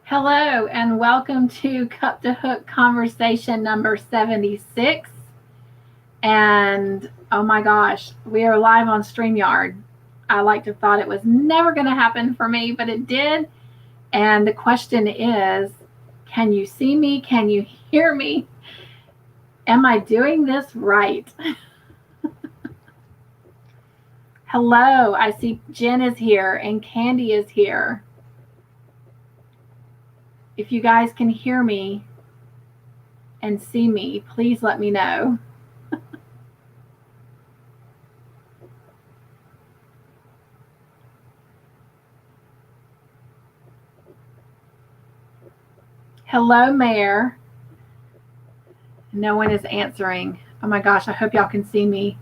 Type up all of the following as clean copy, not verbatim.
Hello and welcome to Cup2Hook Conversation number 76. And oh my gosh, we are live on StreamYard. I like to thought it was never going to happen for me, but it did. And the question is, can you see me? Can you hear me? Am I doing this right? Hello, I see Jen is here and Candy is here. If you guys can hear me and see me, please let me know. Hello, Mare. No one is answering. Oh my gosh, I hope y'all can see me.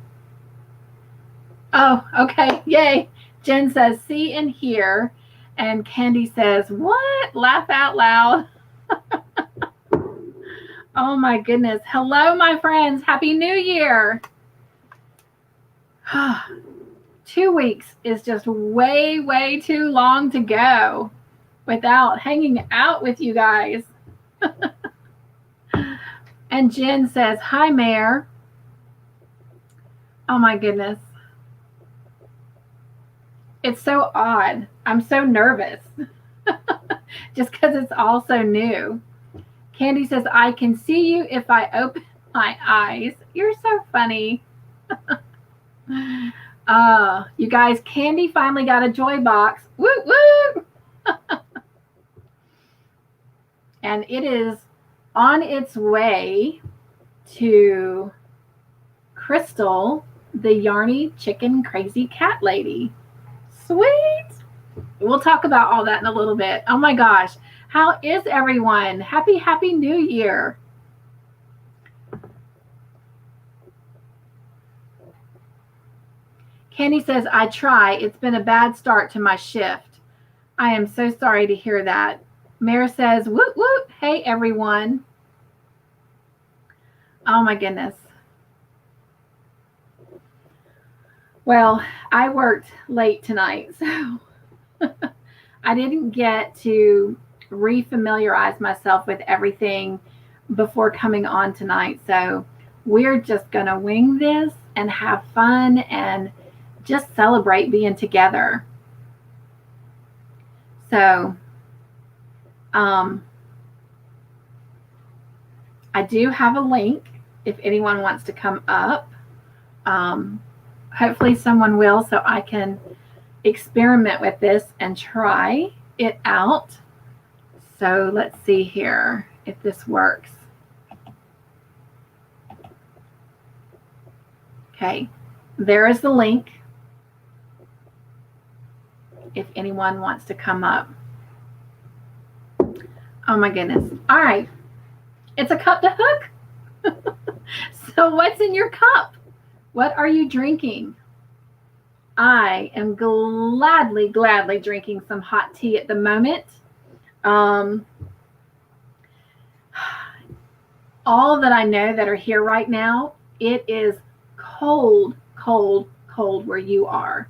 Oh, okay, yay. Jen says, see and hear. And Candy says, what? Laugh out loud. Oh my goodness. Hello, my friends. Happy New Year. 2 weeks is just way, way too long to go without hanging out with you guys. And Jen says, hi, Mare. Oh my goodness. It's so odd. I'm so nervous just because it's all so new. Candy says, I can see you if I open my eyes. You're so funny. You guys, Candy finally got a joy box. Woo, woo! And it is on its way to Crystal, the yarny chicken crazy cat lady. Sweet. We'll talk about all that in a little bit. Oh my gosh. How is everyone? Happy New Year. Candy says, I try. It's been a bad start to my shift. I am so sorry to hear that. Mare says, woot woot. Hey, everyone. Oh my goodness. Well, I worked late tonight, so I didn't get to refamiliarize myself with everything before coming on tonight. So we're just going to wing this and have fun and just celebrate being together. So I do have a link if anyone wants to come up. Hopefully someone will, so I can experiment with this and try it out. So let's see here if this works. Okay, there is the link if anyone wants to come up. Oh my goodness. All right, it's a cup to hook. So what's in your cup? What are you drinking? I am gladly drinking some hot tea at the moment. All that I know that are here right now, it is cold where you are.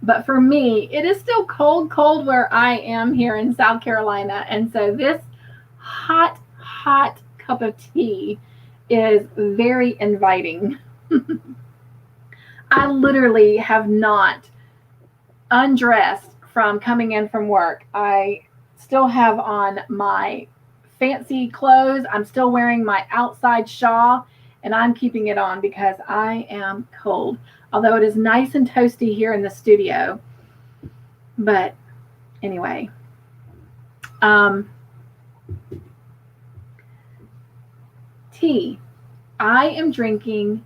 But for me, it is still cold where I am here in South Carolina. And so this hot cup of tea is very inviting. I literally have not undressed from coming in from work. I still have on my fancy clothes. I'm still wearing my outside shawl, and I'm keeping it on because I am cold. Although it is nice and toasty here in the studio. But anyway. Tea. I am drinking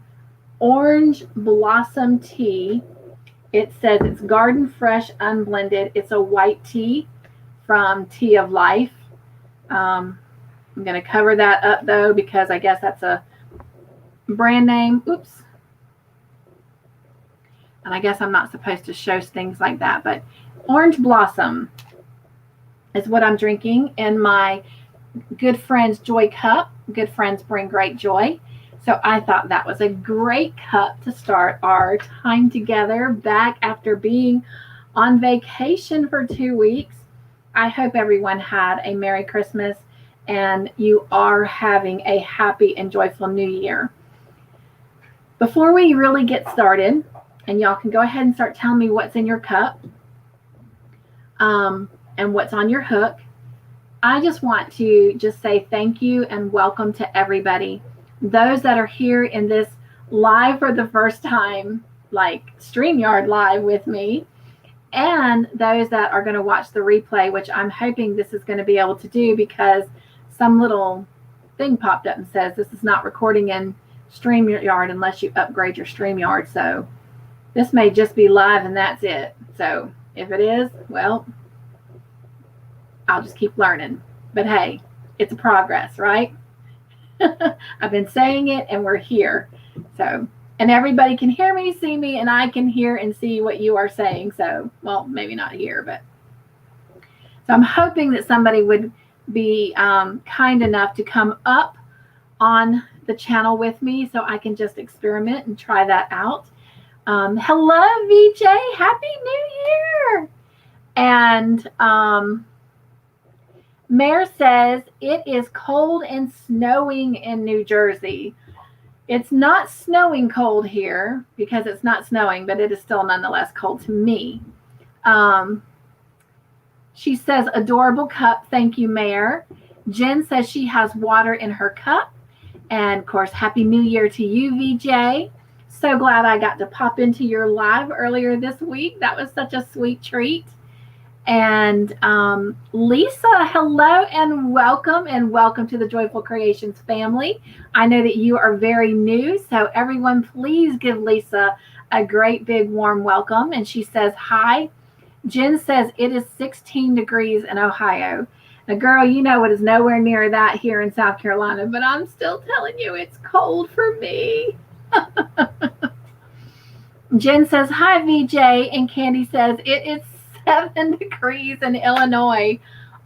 orange blossom tea. It says it's garden fresh unblended. It's a white tea from Tea of Life. I'm going to cover that up though because I guess that's a brand name. Oops. And I guess I'm not supposed to show things like that, but orange blossom is what I'm drinking in my good friend's joy cup. Good friends bring great joy. So I thought that was a great cup to start our time together back after being on vacation for 2 weeks. I hope everyone had a Merry Christmas and you are having a happy and joyful New Year. Before we really get started, and y'all can go ahead and start telling me what's in your cup and what's on your hook, I just want to just say thank you and welcome to everybody. Those that are here in this live for the first time, like StreamYard live with me, and those that are going to watch the replay, which I'm hoping this is going to be able to do because some little thing popped up and says this is not recording in StreamYard unless you upgrade your StreamYard. So this may just be live and that's it. So if it is, well, I'll just keep learning. But hey, it's a progress, right? I've been saying it and we're here. So, and everybody can hear me, see me, and I can hear and see what you are saying. So, well, maybe not here, but. So I'm hoping that somebody would be kind enough to come up on the channel with me so I can just experiment and try that out. Hello, VJ. Happy New Year. And Mare says, it is cold and snowing in New Jersey. It's not snowing cold here because it's not snowing, but it is still nonetheless cold to me. She says, adorable cup. Thank you, Mare. Jen says she has water in her cup. And of course, Happy New Year to you, VJ. So glad I got to pop into your live earlier this week. That was such a sweet treat. And Lisa, hello and welcome to the Joyful Creations family. I know that you are very new, so everyone please give Lisa a great big warm welcome. And she says hi. Jen says it is 16 degrees in Ohio. Now, girl, you know it is nowhere near that here in South Carolina, but I'm still telling you it's cold for me. Jen says hi, VJ, and Candy says it is 7 degrees in Illinois.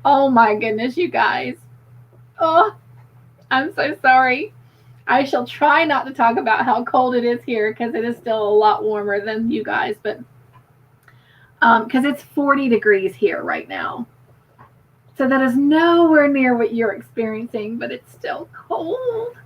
Oh my goodness, you guys. Oh, I'm so sorry. I shall try not to talk about how cold it is here because it is still a lot warmer than you guys, but because it's 40 degrees here right now. So that is nowhere near what you're experiencing, but it's still cold.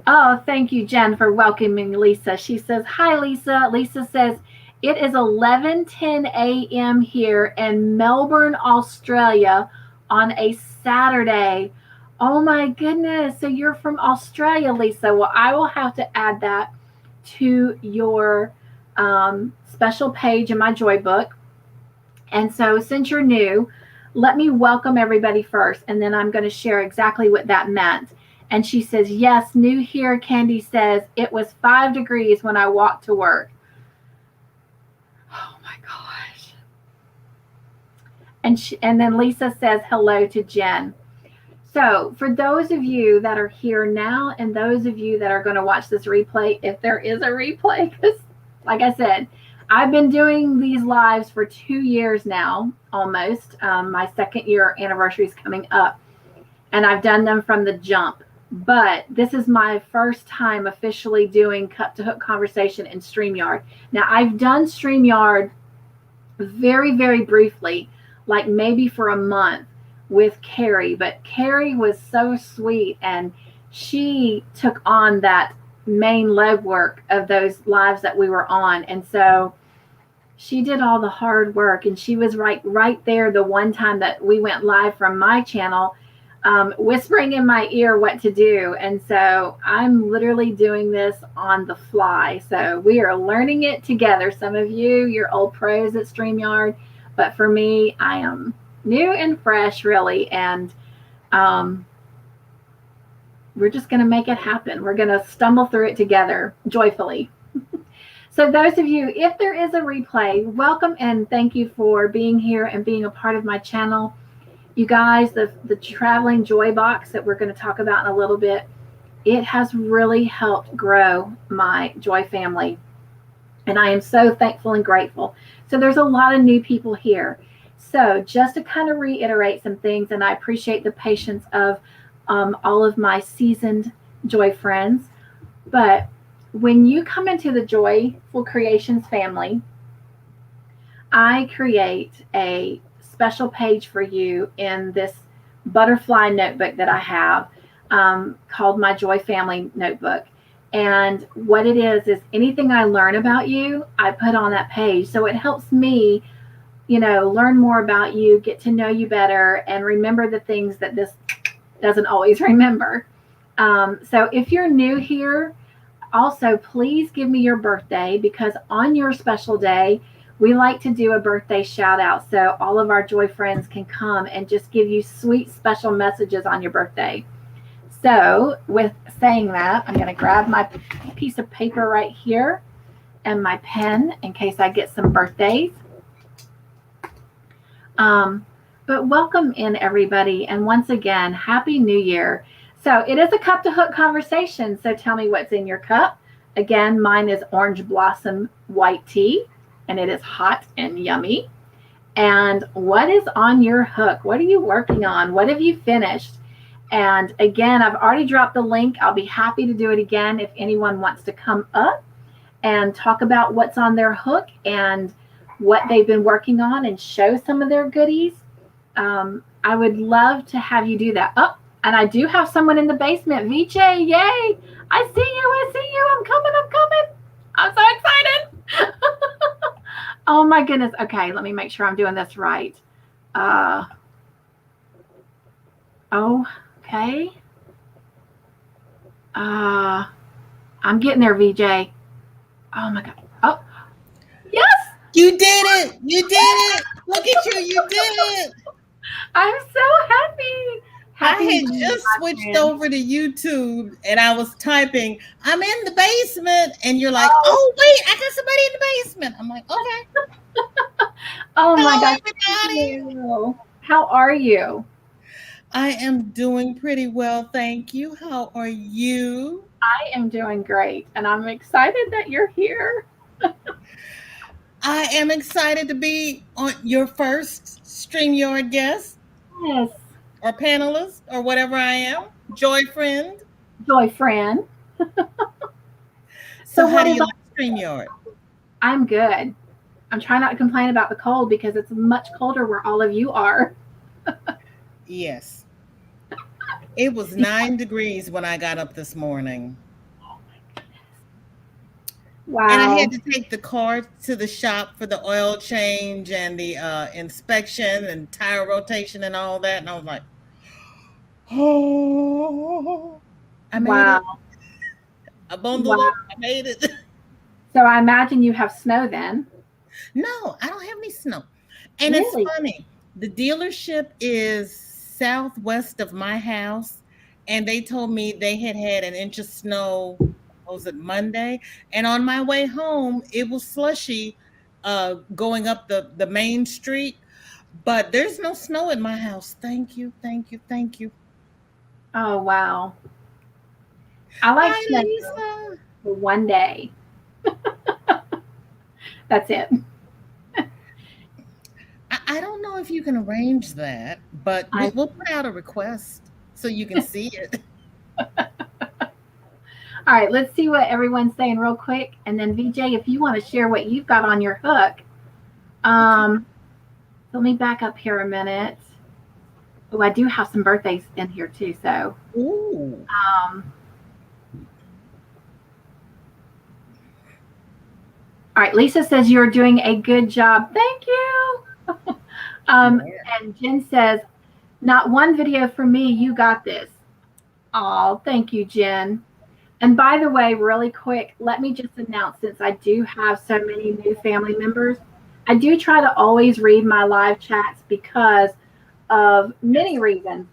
Oh, thank you, Jen, for welcoming Lisa. She says, hi, Lisa. Lisa says, it is 11:10 a.m. here in Melbourne, Australia on a Saturday. Oh, my goodness. So you're from Australia, Lisa. Well, I will have to add that to your special page in my Joy Book. And so since you're new, let me welcome everybody first, and then I'm going to share exactly what that meant. And she says, yes, new here. Candy says, it was 5 degrees when I walked to work. Oh, my gosh. And then Lisa says, hello to Jen. So for those of you that are here now and those of you that are going to watch this replay, if there is a replay, because like I said, I've been doing these lives for 2 years now, almost. My 2nd year anniversary is coming up, and I've done them from the jump. But this is my first time officially doing Cup2Hook Conversation in StreamYard. Now, I've done StreamYard very, very briefly, like maybe for a month with Carrie. But Carrie was so sweet, and she took on that main legwork of those lives that we were on. And so she did all the hard work, and she was right there the one time that we went live from my channel, whispering in my ear what to do. And so I'm literally doing this on the fly. So we are learning it together. Some of you, you're old pros at StreamYard, but for me, I am new and fresh, really. And we're just going to make it happen. We're going to stumble through it together joyfully. So those of you, if there is a replay, welcome and thank you for being here and being a part of my channel. You guys, the traveling joy box that we're going to talk about in a little bit, it has really helped grow my joy family. And I am so thankful and grateful. So there's a lot of new people here. So just to kind of reiterate some things, and I appreciate the patience of all of my seasoned joy friends. But when you come into the Joyful Creations family, I create a special page for you in this butterfly notebook that I have, called my Joy Family Notebook. And what it is anything I learn about you, I put on that page. So it helps me, learn more about you, get to know you better, and remember the things that this doesn't always remember. So if you're new here, also please give me your birthday, because on your special day, we like to do a birthday shout out so all of our Joy friends can come and just give you sweet special messages on your birthday. So with saying that, I'm going to grab my piece of paper right here and my pen in case I get some birthdays. But welcome in, everybody. And once again, Happy New Year. So it is a Cup to Hook conversation. So tell me what's in your cup. Again, mine is orange blossom white tea, and it is hot and yummy. And what is on your hook? What are you working on? What have you finished? And again, I've already dropped the link. I'll be happy to do it again if anyone wants to come up and talk about what's on their hook and what they've been working on and show some of their goodies. I would love to have you do that. Oh, and I do have someone in the basement. VJ, yay! I see you. I'm coming. I'm so excited. Oh my goodness. Okay, let me make sure I'm doing this right. Okay. I'm getting there, VJ. Oh my God. Oh, yes. You did it. Look at you. You did it. I'm so happy. I had just switched over to YouTube and I was typing, I'm in the basement. And you're like, oh wait, I got somebody in the basement. I'm like, okay. Oh my gosh. Everybody. How are you? I am doing pretty well, thank you. How are you? I am doing great, and I'm excited that you're here. I am excited to be on your first StreamYard guest. Yes. Or panelist, or whatever I am. Joy friend. So how do you like StreamYard? I'm good. I'm trying not to complain about the cold because it's much colder where all of you are. Yes. It was 9 degrees when I got up this morning. Oh my goodness. Wow. And I had to take the car to the shop for the oil change and the inspection and tire rotation and all that. And I was like, oh, I made it. I bundled up. I made it. So I imagine you have snow then. No, I don't have any snow. And really? It's funny. The dealership is southwest of my house, and they told me they had an inch of snow. Was it Monday? And on my way home, it was slushy going up the main street. But there's no snow in my house. Thank you. Oh, wow. I like snow for one day. That's it. I don't know if you can arrange that, but we'll put out a request so you can see it. All right, let's see what everyone's saying real quick. And then VJ, if you want to share what you've got on your hook. Let me back up here a minute. Oh, I do have some birthdays in here too. So, ooh. All right, Lisa says you're doing a good job. Thank you. And Jen says, not one video for me. You got this. Oh, thank you, Jen. And by the way, really quick, let me just announce, since I do have so many new family members, I do try to always read my live chats because of many reasons.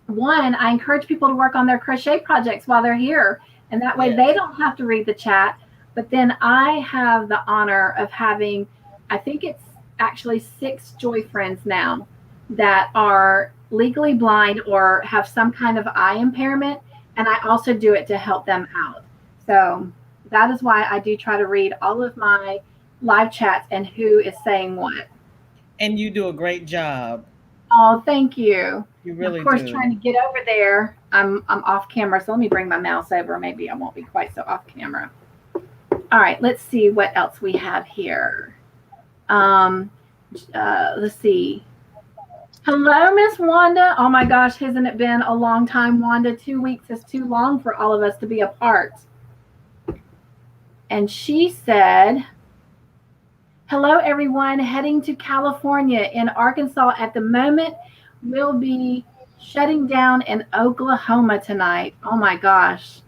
One, I encourage people to work on their crochet projects while they're here. And that way they don't have to read the chat. But then I have the honor of having, I think it's actually 6 Joy friends now that are legally blind or have some kind of eye impairment. And I also do it to help them out. So that is why I do try to read all of my live chats and who is saying what. And you do a great job. Oh, thank you. You really do. Of course, trying to get over there, I'm off camera. So let me bring my mouse over. Maybe I won't be quite so off camera. All right, let's see what else we have here. Let's see. Hello, Miss Wanda. Oh my gosh, hasn't it been a long time, Wanda? 2 weeks is too long for all of us to be apart. And she said, hello, everyone. Heading to California in Arkansas at the moment. We'll be shutting down in Oklahoma tonight. Oh my gosh.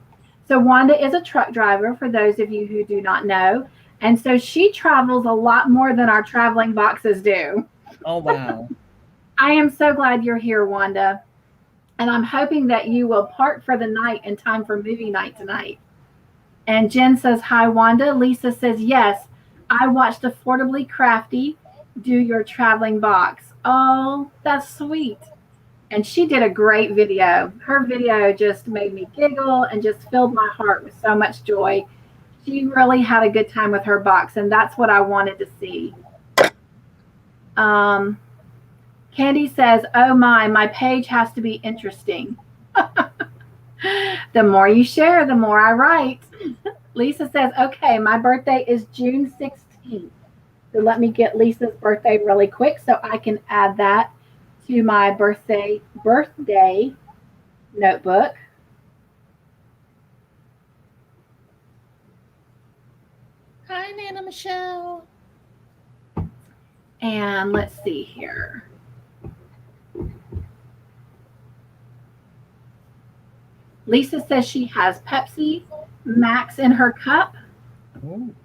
So Wanda is a truck driver, for those of you who do not know. And so she travels a lot more than our traveling boxes do. Oh, wow. I am so glad you're here, Wanda. And I'm hoping that you will part for the night in time for movie night tonight. And Jen says, hi, Wanda. Lisa says, yes, I watched Affordably Crafty do your traveling box. Oh, that's sweet. And she did a great video. Her video just made me giggle and just filled my heart with so much joy. She really had a good time with her box, and that's what I wanted to see. Candy says, oh my page has to be interesting. The more you share, the more I write. Lisa says, okay, my birthday is June 16th. So let me get Lisa's birthday really quick so I can add that to my birthday notebook. Hi, Nana Michelle. And let's see here. Lisa says she has Pepsi Max in her cup. Ooh.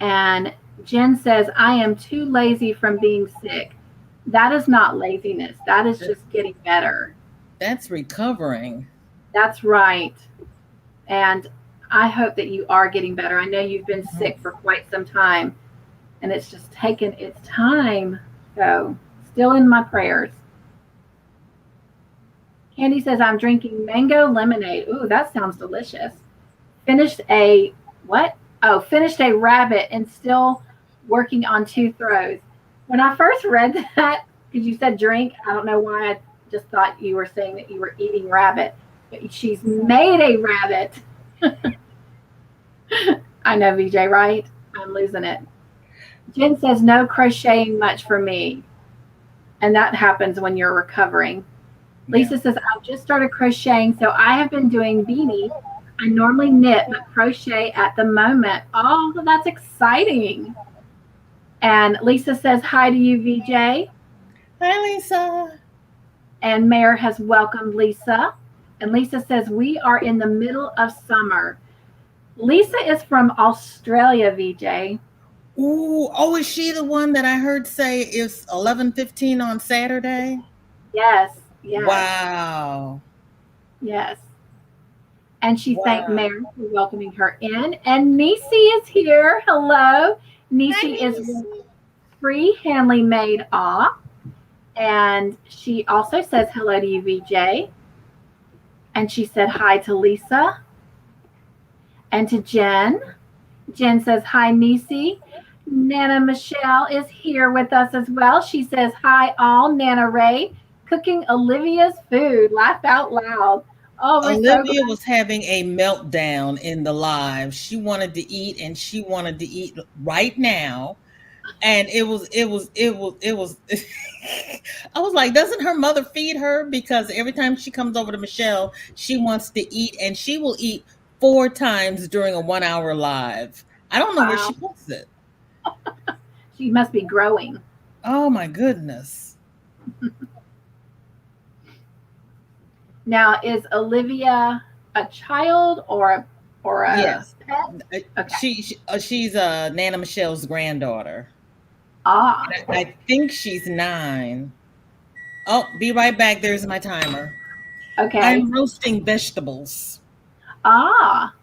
And Jen says, I am too lazy from being sick. That is not laziness. That is just getting better. That's recovering. That's right. And I hope that you are getting better. I know you've been sick for quite some time, and it's just taken its time. So still in my prayers. Candy says, I'm drinking mango lemonade. Ooh, that sounds delicious. Finished a what? Oh, finished a rabbit and still working on 2 throws. When I first read that, because you said drink, I don't know why I just thought you were saying that you were eating rabbit. But she's made a rabbit. I know, VJ, right? I'm losing it. Jen says, no crocheting much for me. And that happens when you're recovering. Lisa says, I've just started crocheting, so I have been doing beanies. I normally knit, but crochet at the moment. Oh, that's exciting. And Lisa says, hi to you, VJ. Hi, Lisa. And Mare has welcomed Lisa. And Lisa says, we are in the middle of summer. Lisa is from Australia, VJ. Ooh, oh, is she the one that I heard say it's 11:15 on Saturday? Yes. Yes. Wow. Yes. And she thanked Mare for welcoming her in. And Nisi is here. Hello. Nisi is free Handley Made Awe. And she also says hello to you, VJ. And she said hi to Lisa. And to Jen. Jen says hi, Nisi. Nana Michelle is here with us as well. She says hi all. Nana Ray cooking Olivia's food. Laugh out loud. Oh, Olivia was having a meltdown in the live. She wanted to eat, and she wanted to eat right now. And it was I was like, doesn't her mother feed her? Because every time she comes over to Michelle, she wants to eat, and she will eat 4 times during a 1-hour live. I don't know where she puts it. She must be growing. Oh my goodness. Now, is Olivia a child or a yes. pet? Okay. She's Nana Michelle's granddaughter. Ah. I think she's 9. Oh, be right back. There's my timer. Okay. I'm roasting vegetables. Ah.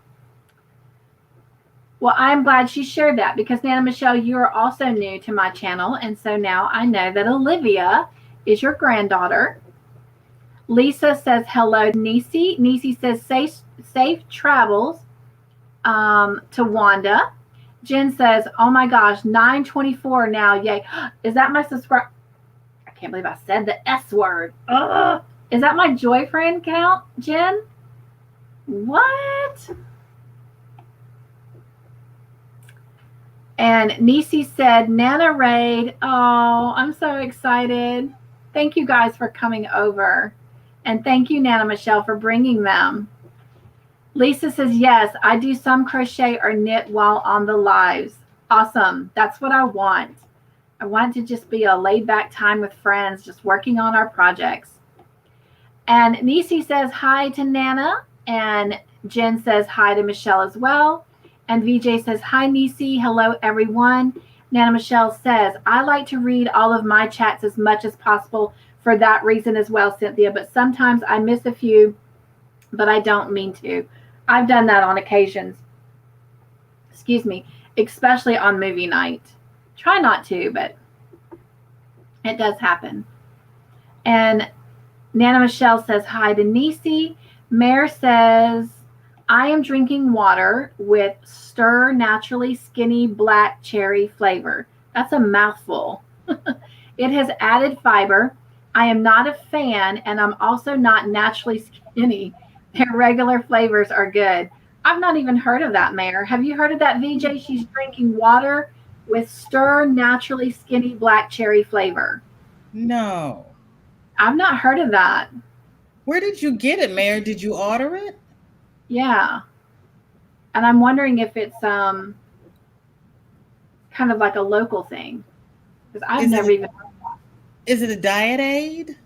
Well, I'm glad she shared that, because Nana Michelle, you are also new to my channel. And so now I know that Olivia is your granddaughter. Lisa says hello, Nisi. Nisi says safe travels to Wanda. Jen says, oh my gosh, 9:24 now. Yay. Is that my subscribe? I can't believe I said the S word. Ugh. Is that my Joy Friend count, Jen? What? And Nisi said, Nana Raid. Oh, I'm so excited. Thank you guys for coming over. And thank you, Nana Michelle, for bringing them. Lisa says, yes, I do some crochet or knit while on the lives. Awesome. That's what I want. I want to just be a laid back time with friends, just working on our projects. And Nisi says hi to Nana. And Jen says hi to Michelle as well. And VJ says, hi, Nisi. Hello, everyone. Nana Michelle says, I like to read all of my chats as much as possible for that reason as well, Cynthia. But sometimes I miss a few, but I don't mean to. I've done that on occasions. Excuse me, especially on movie night. Try not to, but it does happen. And Nana Michelle says hi to Nisi. Mare says, I am drinking water with Stir Naturally Skinny Black Cherry flavor. That's a mouthful. It has added fiber. I am not a fan, and I'm also not naturally skinny. Their regular flavors are good. I've not even heard of that, Mare. Have you heard of that, VJ? She's drinking water with Stir Naturally Skinny Black Cherry flavor. No. I've not heard of that. Where did you get it, Mare? Did you order it? Yeah. And I'm wondering if it's kind of like a local thing. Because I've never even heard of that. Is it a diet aid?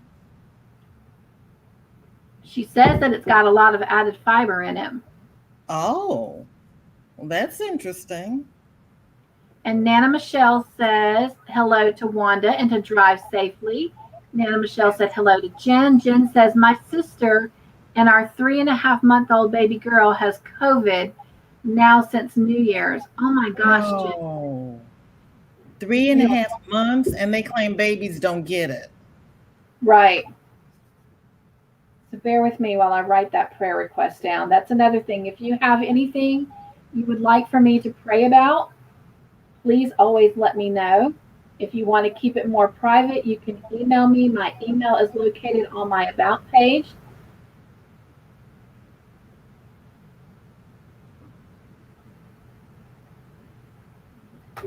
She says that it's got a lot of added fiber in it. Oh, well, that's interesting. And Nana Michelle says hello to Wanda and to drive safely. Nana Michelle said hello to Jen. Jen says, my sister and our 3.5-month-old baby girl has COVID now since New Year's. Oh my gosh, Jen. 3.5 months, and they claim babies don't get it. Right. So bear with me while I write that prayer request down. That's another thing. If you have anything you would like for me to pray about, please always let me know. If you want to keep it more private, you can email me. My email is located on my About page.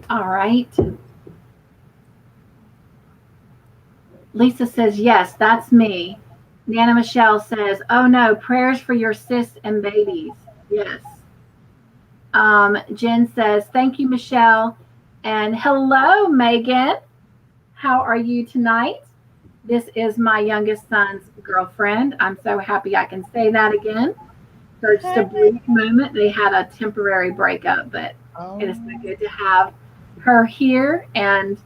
All right. Lisa says, yes, that's me. Nana Michelle says, oh no, prayers for your sis and babies. Yes. Jen says, thank you, Michelle. And hello, Megan. How are you tonight? This is my youngest son's girlfriend. I'm so happy I can say that again. For just a brief moment, they had a temporary breakup, but it is so good to have her here. And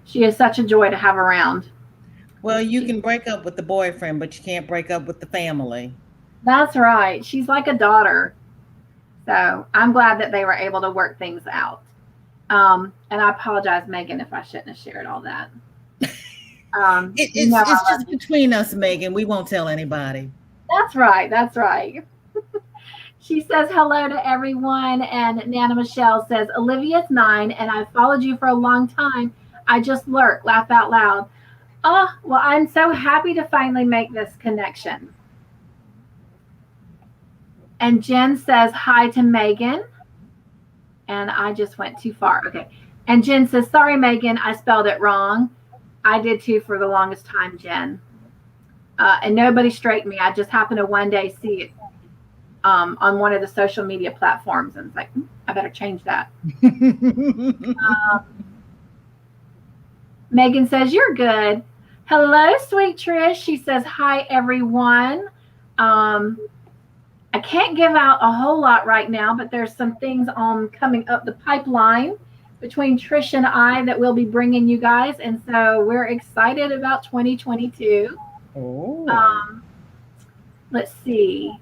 she is such a joy to have around. Well, you can break up with the boyfriend, but you can't break up with the family. That's right. She's like a daughter. So I'm glad that they were able to work things out. And I apologize, Megan, if I shouldn't have shared all that. It's just between us, Megan. We won't tell anybody. That's right. That's right. She says hello to everyone. And Nana Michelle says, Olivia's 9, and I've followed you for a long time. I just lurk, laugh out loud. Oh, well, I'm so happy to finally make this connection. And Jen says hi to Megan. And I just went too far. Okay. And Jen says, sorry, Megan, I spelled it wrong. I did too for the longest time, Jen. And nobody straightened me. I just happened to one day see it on one of the social media platforms. And it's like, I better change that. Megan says, you're good. Hello, sweet Trish. She says, hi, everyone. I can't give out a whole lot right now, but there's some things coming up the pipeline between Trish and I that we'll be bringing you guys. And so we're excited about 2022. Oh. Let's see.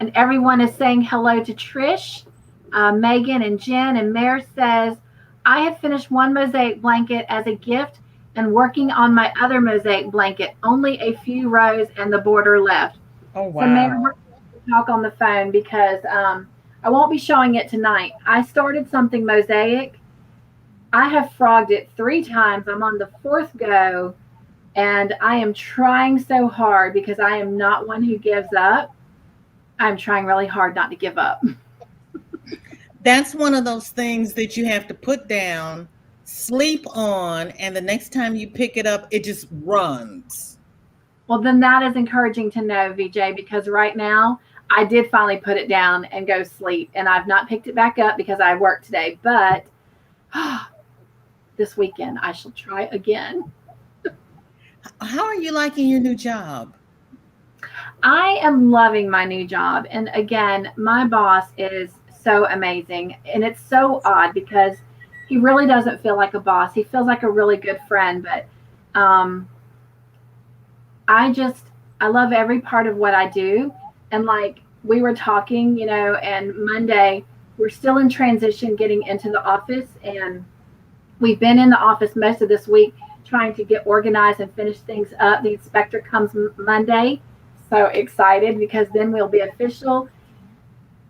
And everyone is saying hello to Trish, Megan, and Jen. And Mare says, I have finished one mosaic blanket as a gift and working on my other mosaic blanket. Only a few rows and the border left. Oh, wow. So Mare, we're going to talk on the phone because I won't be showing it tonight. I started something mosaic. I have frogged it 3 times. I'm on the 4th go, and I am trying so hard because I am not one who gives up. I'm trying really hard not to give up. That's one of those things that you have to put down, sleep on, and the next time you pick it up, it just runs. Well, then that is encouraging to know, VJ, because right now I did finally put it down and go sleep, and I've not picked it back up because I worked today. But this weekend I shall try again. How are you liking your new job? I am loving my new job. And again, my boss is so amazing. And it's so odd because he really doesn't feel like a boss. He feels like a really good friend. But I love every part of what I do. And like we were talking, and Monday, we're still in transition getting into the office. And we've been in the office most of this week trying to get organized and finish things up. The inspector comes Monday. So excited because then we'll be official.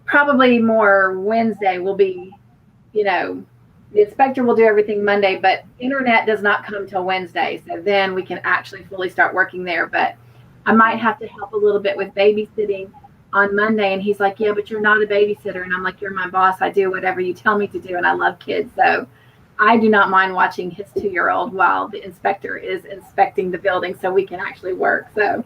Probably more Wednesday will be, the inspector will do everything Monday, but internet does not come till Wednesday. So then we can actually fully start working there. But I might have to help a little bit with babysitting on Monday. And he's like, yeah, but you're not a babysitter. And I'm like, you're my boss. I do whatever you tell me to do. And I love kids. So I do not mind watching his 2-year-old while the inspector is inspecting the building so we can actually work. So,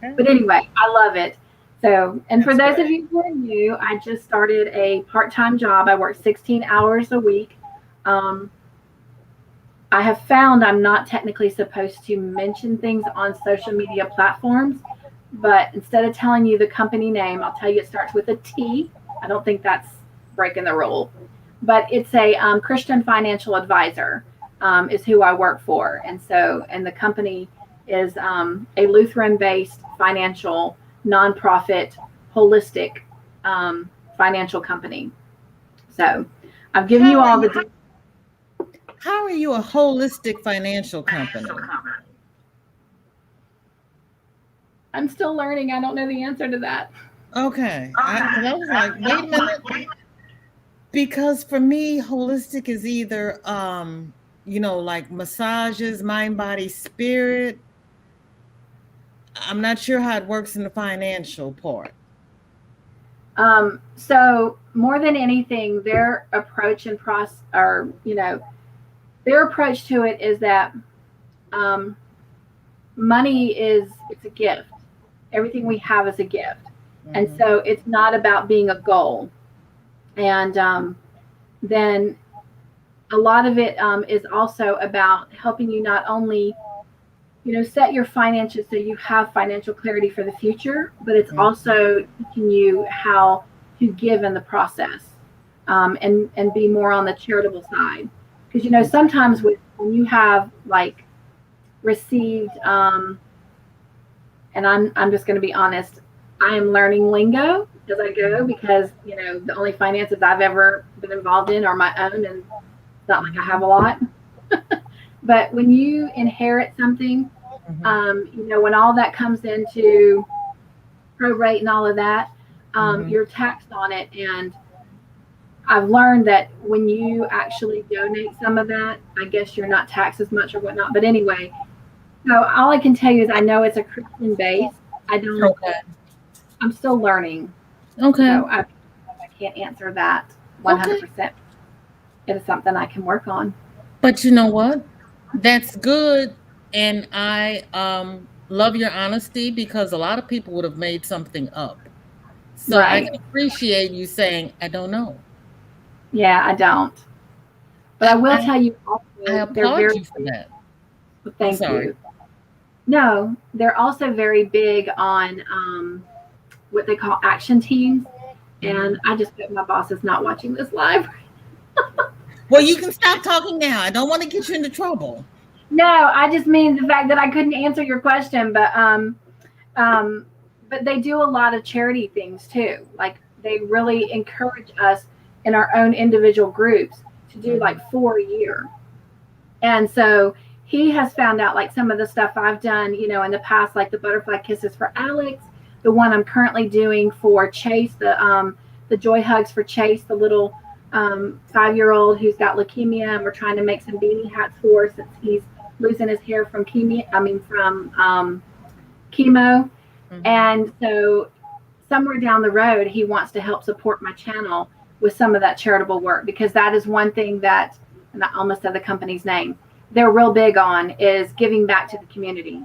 but anyway, I love it. So, and for those of you who are new, I just started a part-time job. I work 16 hours a week. I have found I'm not technically supposed to mention things on social media platforms, but instead of telling you the company name, I'll tell you it starts with a T. I don't think that's breaking the rule, but it's a Christian financial advisor is who I work for. And the company is a Lutheran-based financial, nonprofit, holistic financial company. So I've given you all the. How are you a holistic financial company? I'm still learning. I don't know the answer to that. Okay. I was like, wait a minute. Because for me, holistic is either, like massages, mind, body, spirit. I'm not sure how it works in the financial part. So more than anything, their approach and process, or their approach to it is that money it's a gift. Everything we have is a gift, and so it's not about being a goal. And then a lot of it is also about helping you not only set your finances so you have financial clarity for the future, but it's also teaching you how to give in the process and be more on the charitable side. Because, sometimes when you have like received, and I'm just going to be honest, I am learning lingo as I go because, the only finances I've ever been involved in are my own, and it's not like I have a lot. But when you inherit something, when all that comes into probate and all of that, you're taxed on it. And I've learned that when you actually donate some of that, I guess you're not taxed as much or whatnot. But anyway, so all I can tell you is I know it's a Christian base. I'm still learning. Okay. So I can't answer that 100%. Okay. It is something I can work on. But you know what? That's good. And I love your honesty because a lot of people would have made something up. So right. I can appreciate you saying, I don't know. Yeah, I don't. But I will tell you also, I applaud you for that. Thank you. No, they're also very big on what they call action teams. And I just hope my boss is not watching this live. Well, you can stop talking now. I don't want to get you into trouble. No, I just mean the fact that I couldn't answer your question, but they do a lot of charity things too. Like they really encourage us in our own individual groups to do like 4 a year. And so he has found out like some of the stuff I've done, in the past, like the butterfly kisses for Alex, the one I'm currently doing for Chase, the joy hugs for Chase, the little 5-year-old who's got leukemia, and we're trying to make some beanie hats for since he's losing his hair from chemo. And so somewhere down the road, he wants to help support my channel with some of that charitable work, because that is one thing that, and I almost said the company's name, they're real big on, is giving back to the community.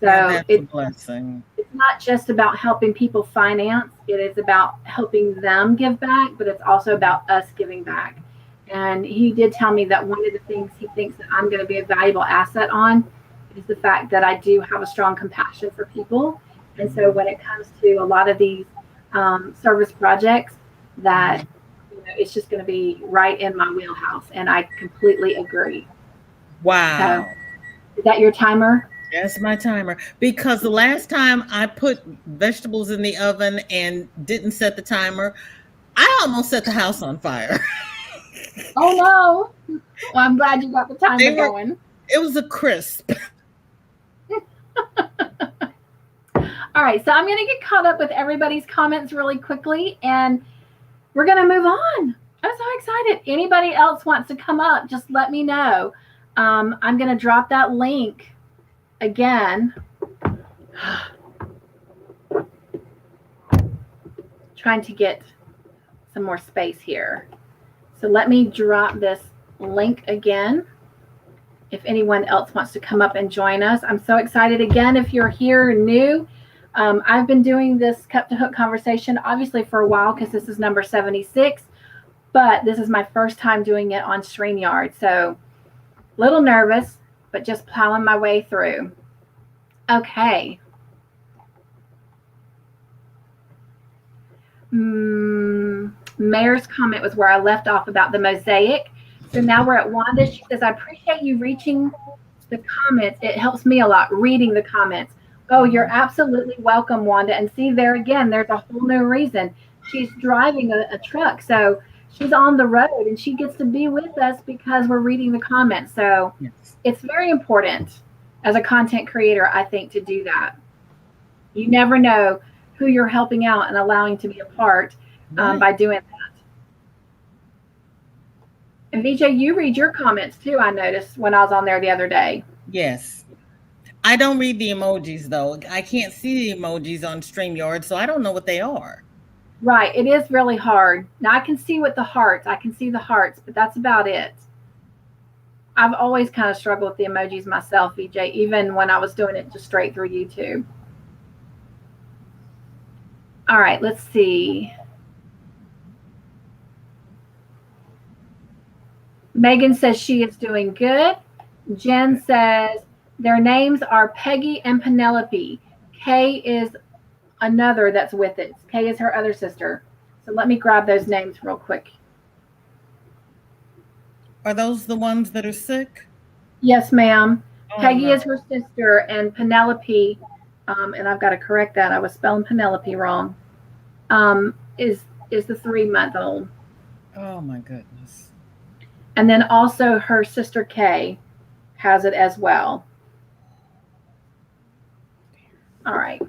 So that's a blessing. It's not just about helping people finance. It is about helping them give back, but it's also about us giving back. And he did tell me that one of the things he thinks that I'm going to be a valuable asset on is the fact that I do have a strong compassion for people. And so when it comes to a lot of these service projects, that it's just going to be right in my wheelhouse. And I completely agree. Wow. So, is that your timer? That's my timer. Because the last time I put vegetables in the oven and didn't set the timer, I almost set the house on fire. Oh no. Well, I'm glad you got the timer going. It was a crisp. All right, so I'm going to get caught up with everybody's comments really quickly, and we're going to move on. I'm so excited. Anybody else wants to come up, just let me know. I'm going to drop that link again. Trying to get some more space here. So let me drop this link again. If anyone else wants to come up and join us. I'm so excited again. If you're here new, I've been doing this Cup2Hook conversation obviously for a while, because this is number 76, but this is my first time doing it on StreamYard. So a little nervous, but just plowing my way through. Okay. Mare's comment was where I left off about the mosaic. So now we're at Wanda. She says, I appreciate you reaching the comments. It helps me a lot reading the comments. Oh, you're absolutely welcome, Wanda. And see, there again, there's a whole new reason. She's driving a truck. So she's on the road and she gets to be with us because we're reading the comments. So yes. It's very important as a content creator, I think, to do that. You never know who you're helping out and allowing to be a part by doing that. And VJ, you read your comments too, I noticed when I was on there the other day. Yes. I don't read the emojis though. I can't see the emojis on StreamYard, so I don't know what they are. Right. It is really hard. Now I can see with the hearts. I can see the hearts, but that's about it. I've always kind of struggled with the emojis myself, VJ, even when I was doing it just straight through YouTube. All right, let's see. Megan says she is doing good. Jen says their names are Peggy and Penelope. Kay is another that's with it. Kay is her other sister. So let me grab those names real quick. Are those the ones that are sick? Yes, ma'am. Oh, Peggy is her sister, and Penelope, and I've got to correct that. I was spelling Penelope wrong. Is the 3-month-old. Oh my goodness. And then also her sister Kay has it as well. All right.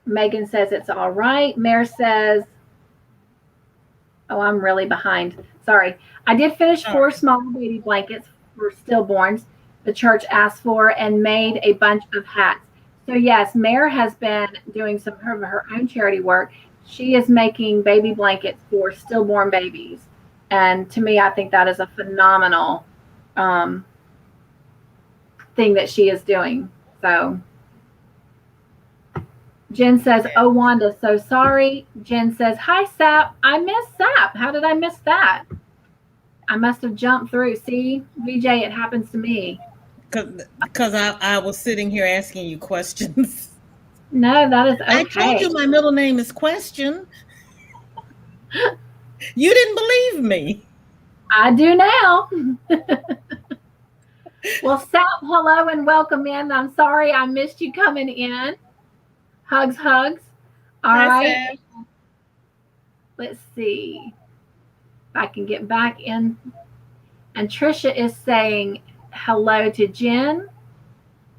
Megan says it's all right. Mare says, oh, I'm really behind. Sorry. I did finish 4 small baby blankets for stillborns the church asked for and made a bunch of hats. So yes, Mare has been doing some of her own charity work. She is making baby blankets for stillborn babies. And to me, I think that is a phenomenal thing that she is doing. So Jen says, oh, Wanda, so sorry. Jen says, hi, Sap. I missed Sap. How did I miss that? I must have jumped through. See, VJ, it happens to me. Because I was sitting here asking you questions. No, that is okay. I told you my middle name is Question. You didn't believe me. I do now. Well, Sap, hello and welcome in. I'm sorry I missed you coming in. Hugs, hugs. All right. Sam. Let's see if I can get back in. And Trisha is saying hello to Jen.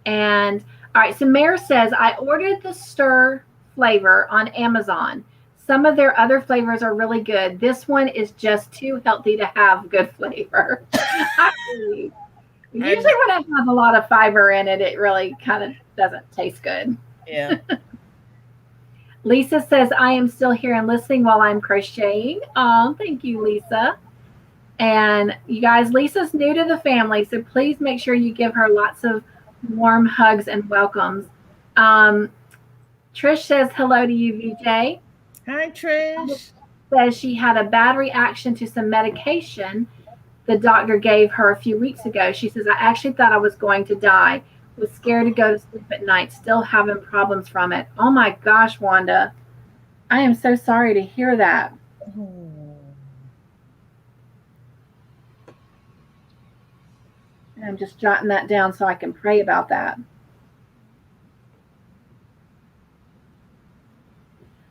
And all right, so Mare says, I ordered the stir flavor on Amazon. Some of their other flavors are really good. This one is just too healthy to have good flavor. Usually when it has a lot of fiber in it, it really kind of doesn't taste good. Yeah. Lisa says, I am still here and listening while I'm crocheting. Oh, thank you, Lisa. And you guys, Lisa's new to the family, so please make sure you give her lots of warm hugs and welcomes. Trish says hello to you, VJ. Hi, Trish. Says she had a bad reaction to some medication the doctor gave her a few weeks ago. She says, I actually thought I was going to die. Was scared to go to sleep at night, still having problems from it. Oh my gosh, Wanda. I am so sorry to hear that. And I'm just jotting that down so I can pray about that.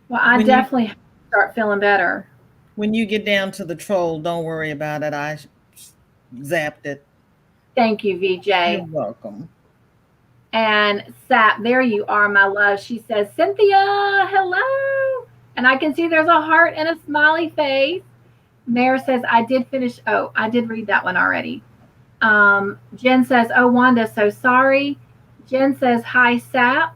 Well, I definitely have to start feeling better. When you get down to the troll, don't worry about it. I zapped it. Thank you, VJ. You're welcome. And Sap, there you are, my love. She says, Cynthia, hello. And I can see there's a heart and a smiley face. Mare says, I did finish. Oh, I did read that one already. Jen says, oh, Wanda, so sorry. Jen says, hi, Sap.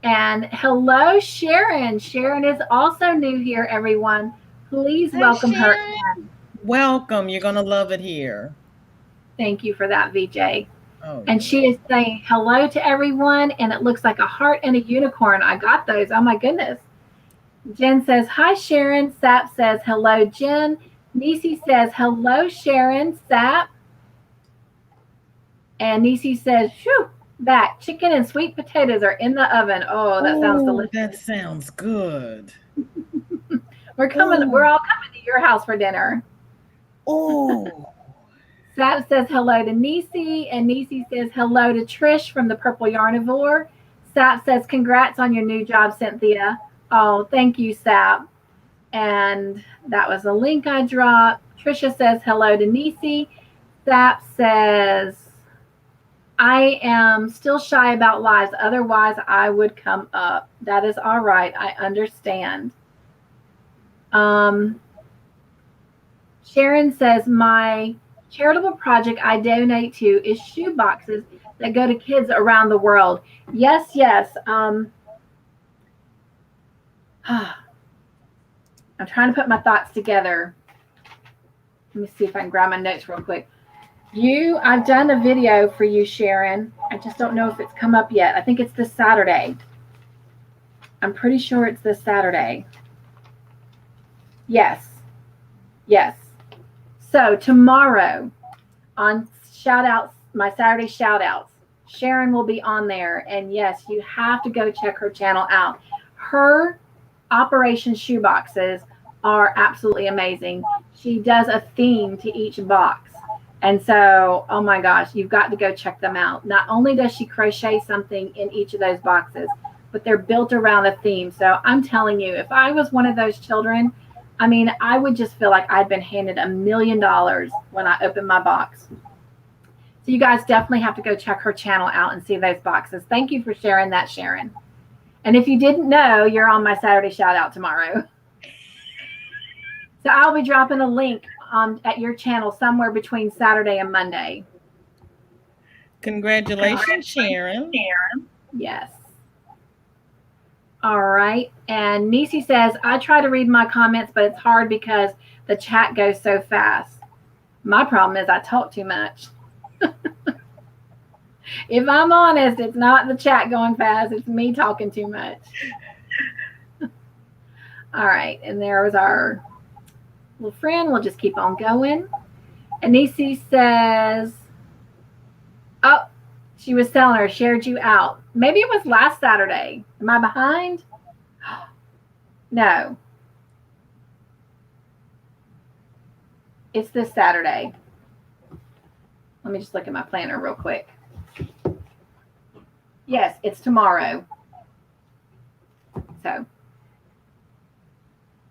And hello, Sharon. Sharon is also new here, everyone. Please welcome her in. Welcome. You're going to love it here. Thank you for that, VJ. Oh, and she is saying hello to everyone, and it looks like a heart and a unicorn. I got those. Oh, my goodness. Jen says, hi, Sharon. Sap says, hello, Jen. Nisi says, hello, Sharon. Sap. And Nisi says, shoo, back. Chicken and sweet potatoes are in the oven. Oh, that sounds delicious. That sounds good. We're all coming to your house for dinner. Oh. Sap says hello to Nisi, and Nisi says hello to Trish from the Purple Yarnivore. Sap says, congrats on your new job, Cynthia. Oh, thank you, Sap. And that was a link I dropped. Trisha says hello to Nisi. Sap says, I am still shy about lives. Otherwise, I would come up. That is all right. I understand. Sharon says, my charitable project I donate to is shoe boxes that go to kids around the world. Yes, yes. I'm trying to put my thoughts together. Let me see if I can grab my notes real quick. I've done a video for you, Sharon. I just don't know if it's come up yet. I think it's this Saturday. I'm pretty sure it's this Saturday. Yes. Yes. So tomorrow on shout outs, my Saturday shout outs, Sharon will be on there. And yes, you have to go check her channel out. Her Operation Shoeboxes are absolutely amazing. She does a theme to each box. And so, oh my gosh, you've got to go check them out. Not only does she crochet something in each of those boxes, but they're built around a theme. So I'm telling you, if I was one of those children, I mean, I would just feel like I'd been handed $1 million when I opened my box. So you guys definitely have to go check her channel out and see those boxes. Thank you for sharing that, Sharon. And if you didn't know, you're on my Saturday shout out tomorrow. So I'll be dropping a link at your channel somewhere between Saturday and Monday. Congratulations, Sharon. Yes. All right. And Nisi says, I try to read my comments, but it's hard because the chat goes so fast. My problem is I talk too much. If I'm honest, it's not the chat going fast. It's me talking too much. All right. And there was our little friend. We'll just keep on going. And Nisi says, oh, she was telling her, shared you out. Maybe it was last Saturday. Am I behind? No. It's this Saturday. Let me just look at my planner real quick. Yes, it's tomorrow. So,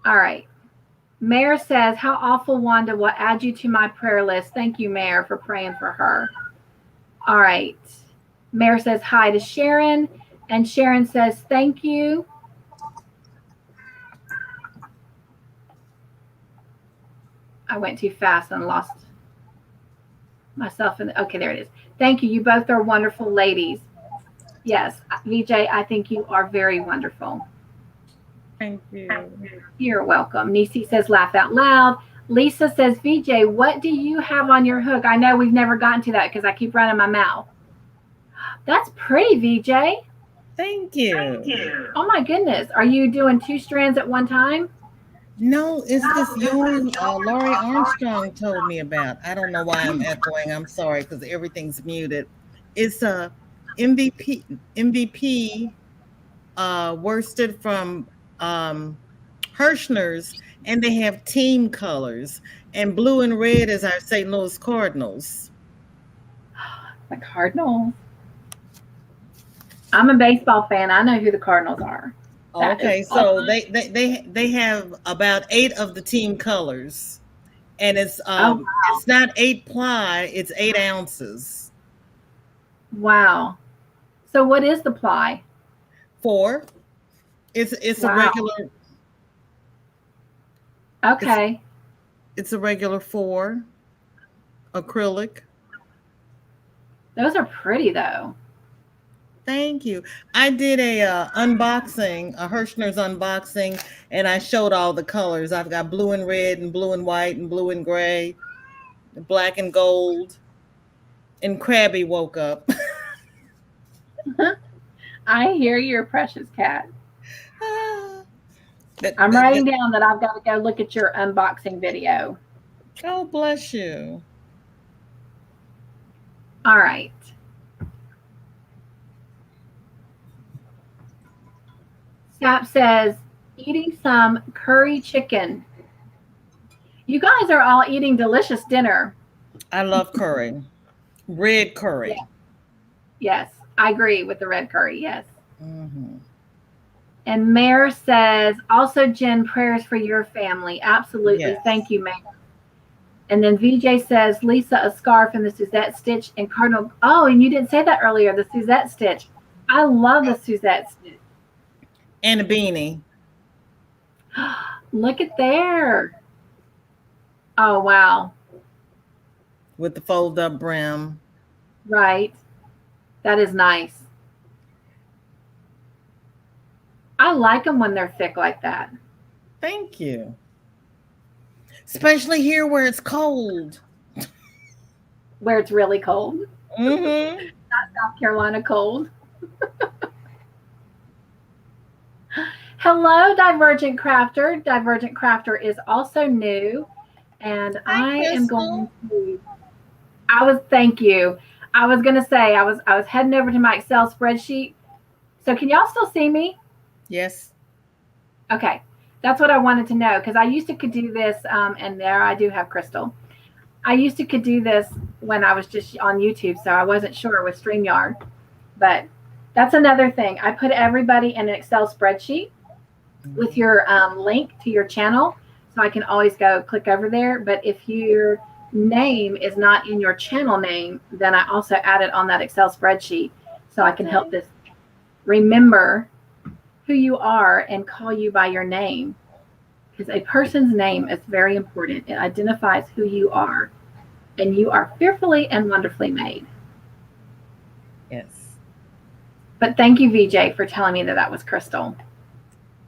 all right. Mare says, how awful, Wanda, will add you to my prayer list. Thank you, Mare, for praying for her. All right. Mare says hi to Sharon, and Sharon says thank you. I went too fast and lost myself. Okay, there it is. Thank you. You both are wonderful ladies. Yes, VJ, I think you are very wonderful. Thank you. You're welcome. Nisi says, laugh out loud. Lisa says, VJ, what do you have on your hook? I know we've never gotten to that because I keep running my mouth. That's pretty, VJ. Thank you. Oh my goodness. Are you doing 2 strands at one time? No, it's this yarn Laurie Armstrong told me about. I don't know why I'm echoing. I'm sorry because everything's muted. It's a MVP worsted from Hirschner's, and they have team colors. And blue and red is our St. Louis Cardinals. The Cardinals. I'm a baseball fan. I know who the Cardinals are. Okay, so they have about 8 of the team colors, and it's it's not 8 ply, it's 8 ounces. Wow. So what is the ply? 4. It's a regular. Okay. It's a regular 4 acrylic. Those are pretty though. Thank you. I did a unboxing, a Hirschner's unboxing, and I showed all the colors. I've got blue and red and blue and white and blue and gray, black and gold. And Krabby woke up. I hear your precious cat. I'm writing down that I've got to go look at your unboxing video. Oh, bless you. All right. Sap says, eating some curry chicken. You guys are all eating delicious dinner. I love curry. Red curry. Yeah. Yes, I agree with the red curry. Yes. Mm-hmm. And Mare says, also, Jen, prayers for your family. Absolutely. Yes. Thank you, Mare. And then VJ says, Lisa, a scarf and the Suzette stitch and cardinal. Oh, and you didn't say that earlier, the Suzette stitch. I love the Suzette stitch. And a beanie. Look at there. Oh, wow. With the fold up brim. Right. That is nice. I like them when they're thick like that. Thank you. Especially here where it's cold. Where it's really cold. Mm-hmm. Not South Carolina cold. Hello, Divergent Crafter. Divergent Crafter is also new. And I am going to, thank you. I was going to say, I was heading over to my Excel spreadsheet. So can y'all still see me? Yes. Okay. That's what I wanted to know, because I used to could do this, and there I do have Crystal. I used to could do this when I was just on YouTube, so I wasn't sure with StreamYard. But that's another thing. I put everybody in an Excel spreadsheet with your link to your channel, so I can always go click over there. But if your name is not in your channel name, then I also add it on that Excel spreadsheet, so I can help this remember who you are and call you by your name, because a person's name is very important. It identifies who you are, and you are fearfully and wonderfully made. Yes. But thank you, VJ, for telling me that was Crystal.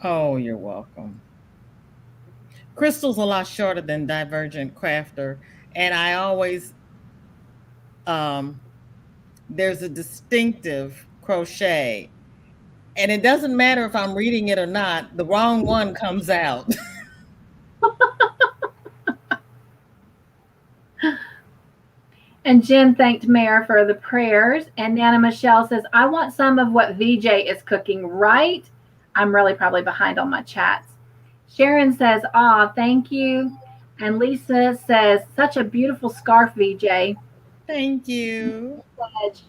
Oh, you're welcome. Crystal's a lot shorter than Divergent Crafter, and I always there's a distinctive crochet. And it doesn't matter if I'm reading it or not, the wrong one comes out. And Jen thanked Mare for the prayers. And Nana Michelle says, I want some of what VJ is cooking, right? I'm really probably behind on my chats. Sharon says, thank you. And Lisa says, such a beautiful scarf, VJ. Thank you.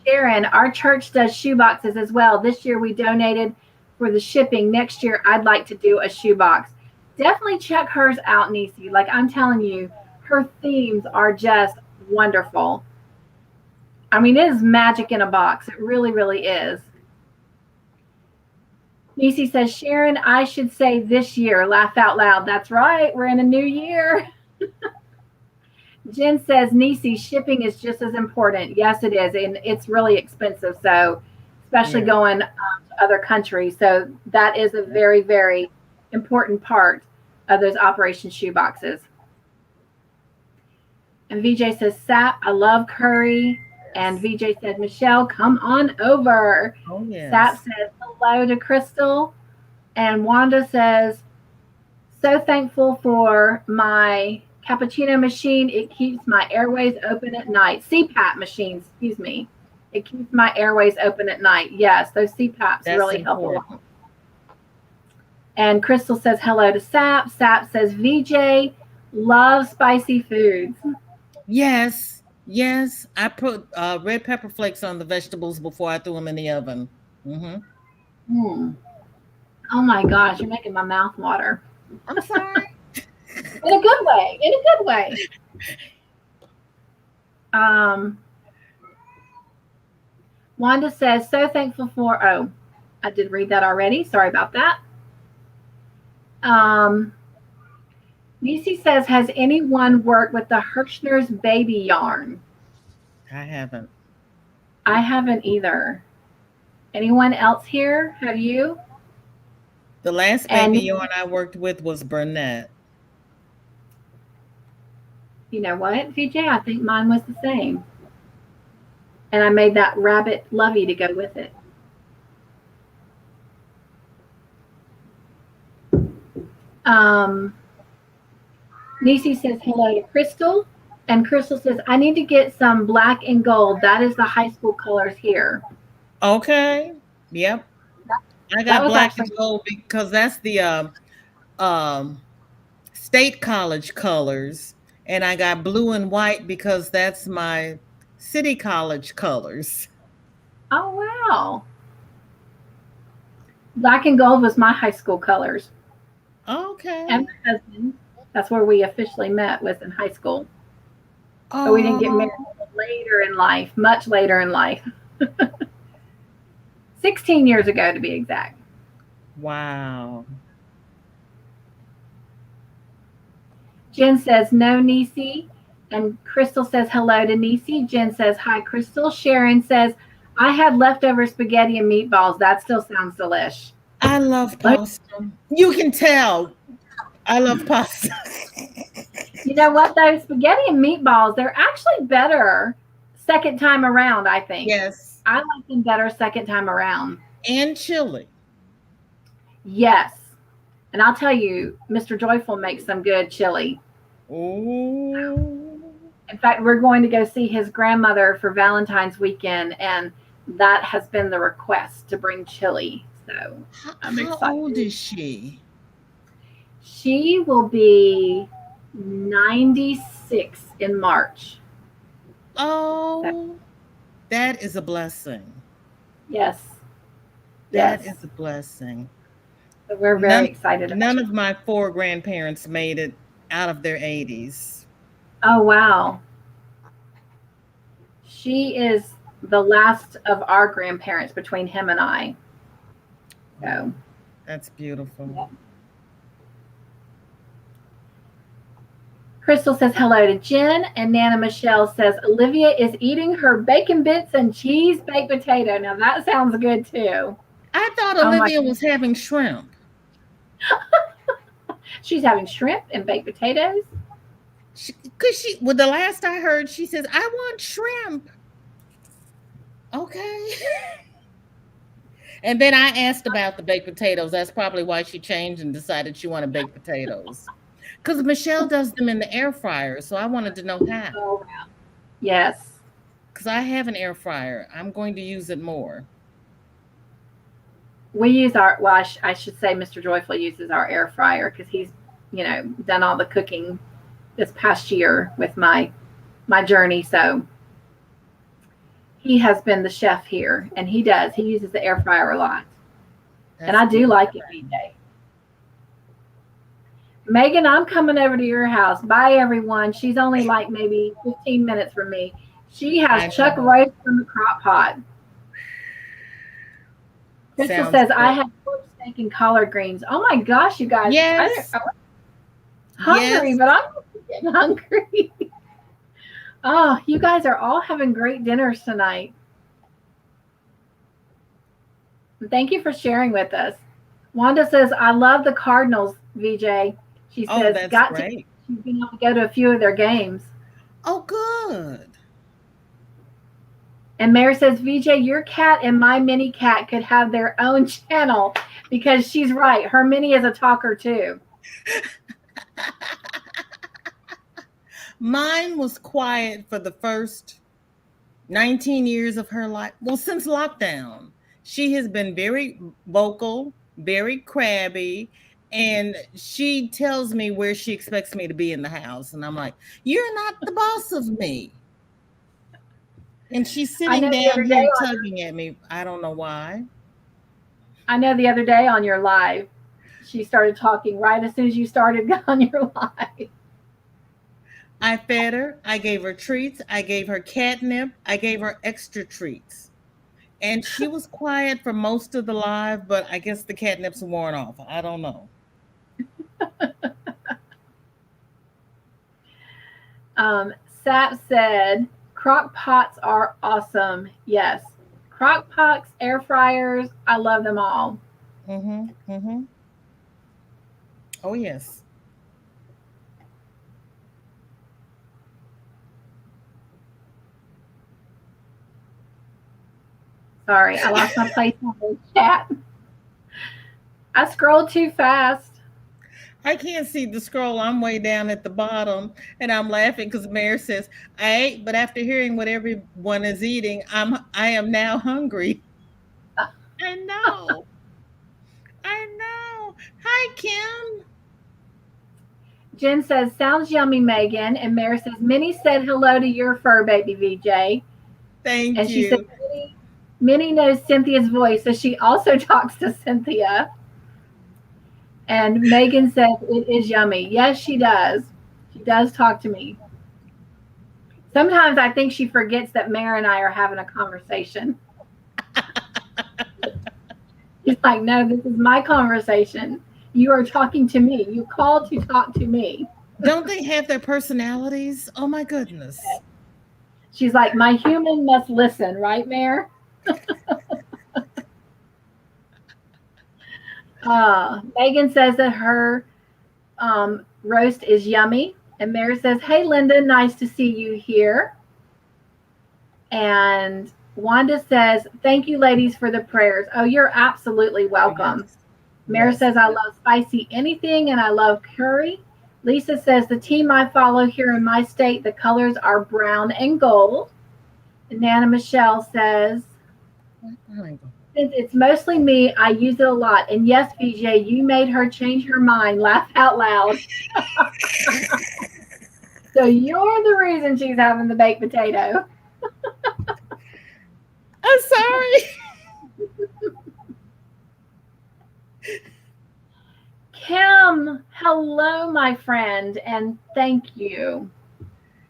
Sharon, our church does shoe boxes as well. This year we donated for the shipping. Next year, I'd like to do a shoe box. Definitely check hers out, Nisi. Like I'm telling you, her themes are just wonderful. I mean, it is magic in a box. It really, really is. Nisi says, Sharon, I should say this year. Laugh out loud. That's right. We're in a new year. Jen says, Nisi, shipping is just as important. Yes, it is. And it's really expensive. So especially going to other countries. So that is a very, very important part of those Operation Shoe boxes. And VJ says, Sap, I love curry. And VJ said, Michelle, come on over. Oh, yes. Sap says, hello to Crystal. And Wanda says, so thankful for my cappuccino machine. It keeps my airways open at night. CPAP machines, excuse me. It keeps my airways open at night. Yes, those CPAPs really help a lot. And Crystal says hello to Sap. Sap says, VJ loves spicy foods. Yes, yes. I put red pepper flakes on the vegetables before I threw them in the oven. Mm-hmm. Oh my gosh, you're making my mouth water. I'm sorry. In a good way. In a good way. Wanda says, so thankful for, oh, I did read that already. Sorry about that. Nisi says, has anyone worked with the Hirschner's baby yarn? I haven't. I haven't either. Anyone else here? Have you? The last baby yarn I worked with was Burnett. You know what, VJ? I think mine was the same. And I made that rabbit lovey to go with it. Nisi says hello to Crystal. And Crystal says, I need to get some black and gold. That is the high school colors here. Okay. Yep. I got black and gold because that's the state college colors. And I got blue and white because that's my city college colors. Oh, wow. Black and gold was my high school colors. Okay. And my husband, that's where we officially met, was in high school. Oh. But we didn't get married later in life, much later in life. 16 years ago, to be exact. Wow. Jen says, no, Nisi. And Crystal says, hello to Nisi. Jen says, hi, Crystal. Sharon says, I had leftover spaghetti and meatballs. That still sounds delish. I love pasta. You can tell. I love pasta. You know what, though? Spaghetti and meatballs, they're actually better second time around, I think. Yes. I like them better second time around. And chili. Yes. And I'll tell you, Mr. Joyful makes some good chili. Ooh. In fact, we're going to go see his grandmother for Valentine's weekend, and that has been the request to bring chili. So I'm excited. How old is she? She will be 96 in March. Oh, that is a blessing. Yes. That is a blessing. So we're very excited. None of my 4 grandparents made it out of their 80s. Oh, wow. She is the last of our grandparents between him and I. So that's beautiful. Yeah. Crystal says hello to Jen, and Nana Michelle says Olivia is eating her bacon bits and cheese baked potato. Now that sounds good too. I thought Olivia was having shrimp. She's having shrimp and baked potatoes. Well, the last I heard, she says, I want shrimp. Okay. And then I asked about the baked potatoes. That's probably why she changed and decided she wanted baked potatoes. Because Michelle does them in the air fryer, so I wanted to know how. Oh, wow. Yes. Because I have an air fryer. I'm going to use it more. We use I should say Mr. Joyful uses our air fryer because he's, done all the cooking this past year with my journey. So he has been the chef here, and he uses the air fryer a lot. And I do like it, BJ. Megan, I'm coming over to your house. Bye, everyone. She's only like maybe 15 minutes from me. She has chuck roast from the crock pot. Crystal says, I have pork steak and collard greens. Oh, my gosh, you guys. Yes. I'm hungry, but I'm getting hungry. Oh, you guys are all having great dinners tonight. Thank you for sharing with us. Wanda says, I love the Cardinals, VJ. She says, that's got to. great. She's been able to go to a few of their games. Oh, good. And Mare says, VJ, your cat and my mini cat could have their own channel, because she's right. Her mini is a talker too. Mine was quiet for the first 19 years of her life. Well, since lockdown, she has been very vocal, very crabby, and she tells me where she expects me to be in the house. And I'm like, you're not the boss of me. And she's sitting down here tugging at me. I don't know why. I know the other day on your live, she started talking right as soon as you started on your live. I fed her. I gave her treats. I gave her catnip. I gave her extra treats. And she was quiet for most of the live, but I guess the catnip's worn off. I don't know. Sap said, crock pots are awesome. Yes. Crock pots, air fryers, I love them all. Oh, yes. Sorry, I lost my place on the chat. I scrolled too fast. I can't see the scroll. I'm way down at the bottom, and I'm laughing because Mare says, I ate, but after hearing what everyone is eating, I am now hungry. I know. I know. Hi, Kim. Jen says, sounds yummy, Megan. And Mare says, Minnie said hello to your fur baby, VJ. Thank you. And she said, Minnie knows Cynthia's voice, so she also talks to Cynthia. And Megan says, it is yummy. Yes, she does. She does talk to me. Sometimes I think she forgets that Mare and I are having a conversation. She's like, no, this is my conversation. You are talking to me. You called to talk to me. Don't they have their personalities? Oh, my goodness. She's like, my human must listen, right, Mare? Megan says that her roast is yummy. And Mare says, hey, Linda, nice to see you here. And Wanda says, thank you, ladies, for the prayers. Oh, you're absolutely welcome. Yes. Mare says, I love spicy anything, and I love curry. Lisa says, the team I follow here in my state, the colors are brown and gold. And Nana Michelle says, since it's mostly me, I use it a lot. And yes, VJ, you made her change her mind. Laugh out loud. So you're the reason she's having the baked potato. I'm sorry. Kim, hello, my friend, and thank you.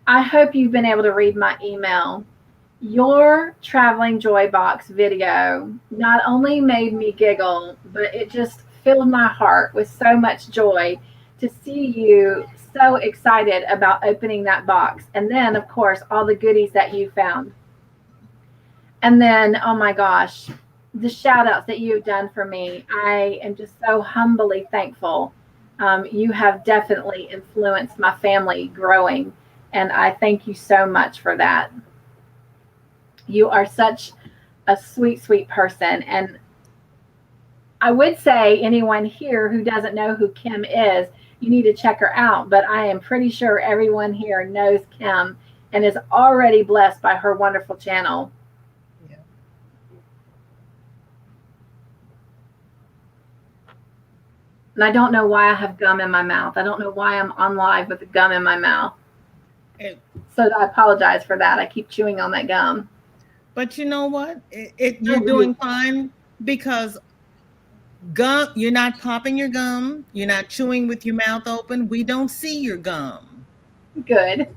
I hope you've been able to read my email. Your traveling joy box video not only made me giggle, but it just filled my heart with so much joy to see you so excited about opening that box. And then, of course, all the goodies that you found. And then, oh my gosh, the shout outs that you've done for me. I am just so humbly thankful. You have definitely influenced my family growing, and I thank you so much for that. You are such a sweet, sweet person. And I would say anyone here who doesn't know who Kim is, you need to check her out. But I am pretty sure everyone here knows Kim and is already blessed by her wonderful channel. Yeah. And I don't know why I have gum in my mouth. I don't know why I'm on live with the gum in my mouth. So I apologize for that. I keep chewing on that gum. But you know what? You're doing fine, because gum, you're not popping your gum. You're not chewing with your mouth open. We don't see your gum. Good.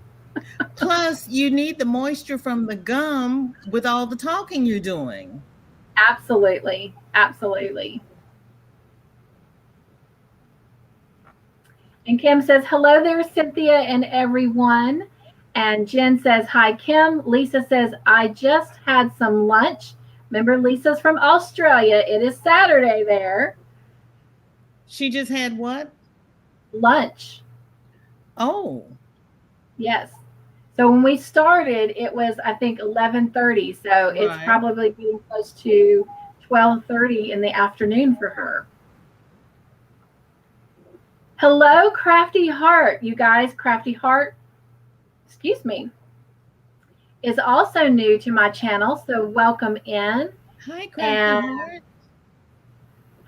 Plus, you need the moisture from the gum with all the talking you're doing. Absolutely. Absolutely. And Kim says, hello there, Cynthia and everyone. And Jen says, hi, Kim. Lisa says, I just had some lunch. Remember, Lisa's from Australia. It is Saturday there. She just had what? Lunch. Oh. Yes. So when we started, it was, I think, 11:30. So it's Right. probably getting close to 12:30 in the afternoon for her. Hello, Crafty Heart. You guys, Crafty Heart, excuse me, is also new to my channel. So welcome in. Hi, Crafty And Heart.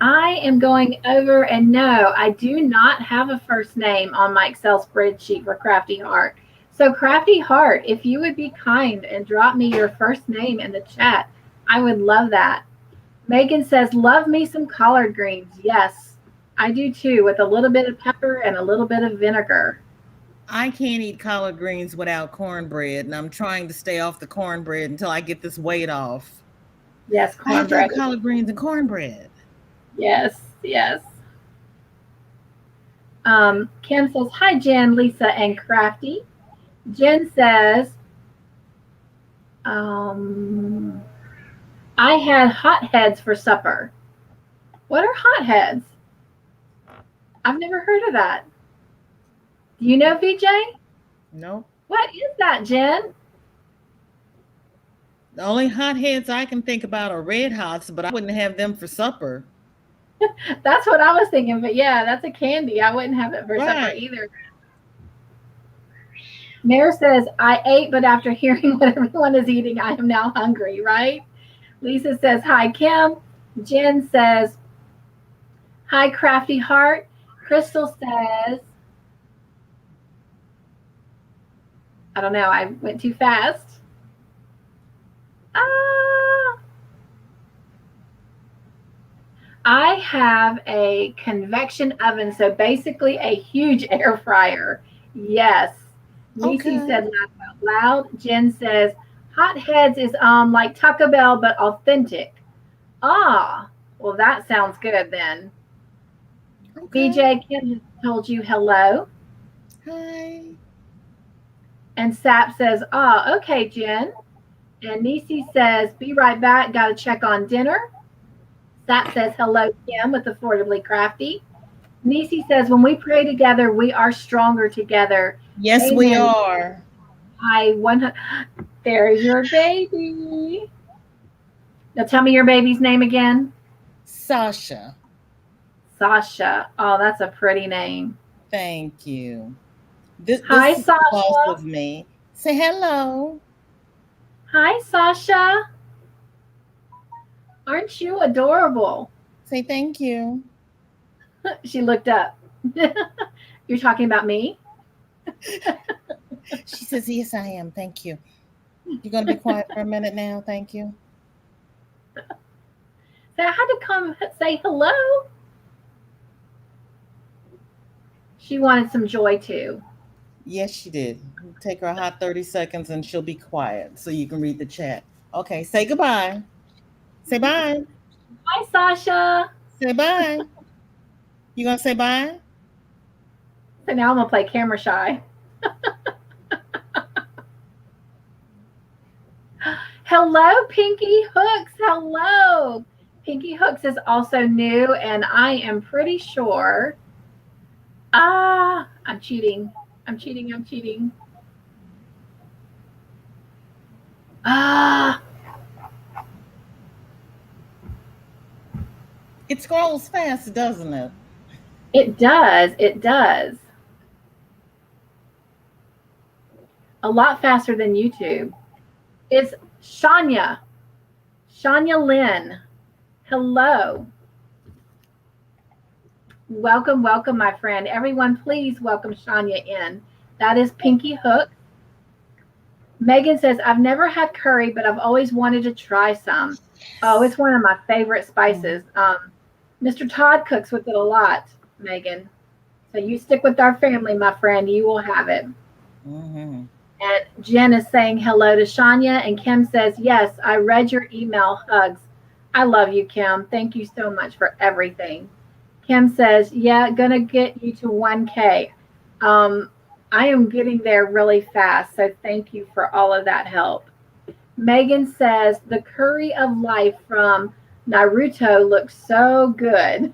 I am going over, and no, I do not have a first name on my Excel spreadsheet for Crafty Heart. So Crafty Heart, if you would be kind and drop me your first name in the chat, I would love that. Megan says, love me some collard greens. Yes, I do too, with a little bit of pepper and a little bit of vinegar. I can't eat collard greens without cornbread, and I'm trying to stay off the cornbread until I get this weight off. Yes, I have to have cornbread. collard greens and cornbread. Yes, yes. Kim says, hi, Jen, Lisa, and Crafty. Jen says, I had hot heads for supper. What are hot heads? I've never heard of that. Do you know, VJ? Nope. What is that, Jen? The only hot heads I can think about are Red Hots, but I wouldn't have them for supper. That's what I was thinking, but yeah, that's a candy. I wouldn't have it for supper either. Mare says, I ate, but after hearing what everyone is eating, I am now hungry, right? Lisa says, hi, Kim. Jen says, hi, Crafty Heart. Crystal says, I don't know, I went too fast. I have a convection oven, so basically a huge air fryer. Yes. Nisi said laugh out loud. Jen says, hot heads is like Taco Bell, but authentic. Ah, well, that sounds good then. Okay. BJ Kim has told you hello. Hi. And Sap says, ah, okay, Jen. And Nisi says, be right back, got to check on dinner. Sap says, hello, Kim, with Affordably Crafty. Nisi says, when we pray together, we are stronger together. Yes, amen. We are. There's your baby. Now tell me your baby's name again. Sasha. Sasha. Oh, that's a pretty name. Thank you. Hi, this Sasha. Is boss of me. Say hello. Hi, Sasha. Aren't you adorable? Say thank you. She looked up. You're talking about me? She says, yes, I am. Thank you. You're going to be quiet for a minute now. Thank you. So I had to come say hello. She wanted some joy too. Yes, she did. Take her a hot 30 seconds and she'll be quiet so you can read the chat. Okay, say goodbye. Say bye. Bye, Sasha. Say bye. You going to say bye? So now I'm going to play camera shy. Hello, Pinky Hooks. Hello. Pinky Hooks is also new, and I am pretty sure. I'm cheating. I'm cheating. It scrolls fast, doesn't it? It does. It does. A lot faster than YouTube. It's Shania. Shania Lynn. Hello. Welcome, my friend. Everyone, please welcome Shania in. That is Pinky Hook. Megan says, I've never had curry, but I've always wanted to try some. Oh, it's one of my favorite spices. Mr. Todd cooks with it a lot, Megan. So you stick with our family, my friend. You will have it. Mm-hmm. And Jen is saying hello to Shania. And Kim says, yes, I read your email. Hugs. I love you, Kim. Thank you so much for everything. Kim says, yeah, gonna get you to 1K. I am getting there really fast. So thank you for all of that help. Megan says, the curry of life from Naruto looks so good.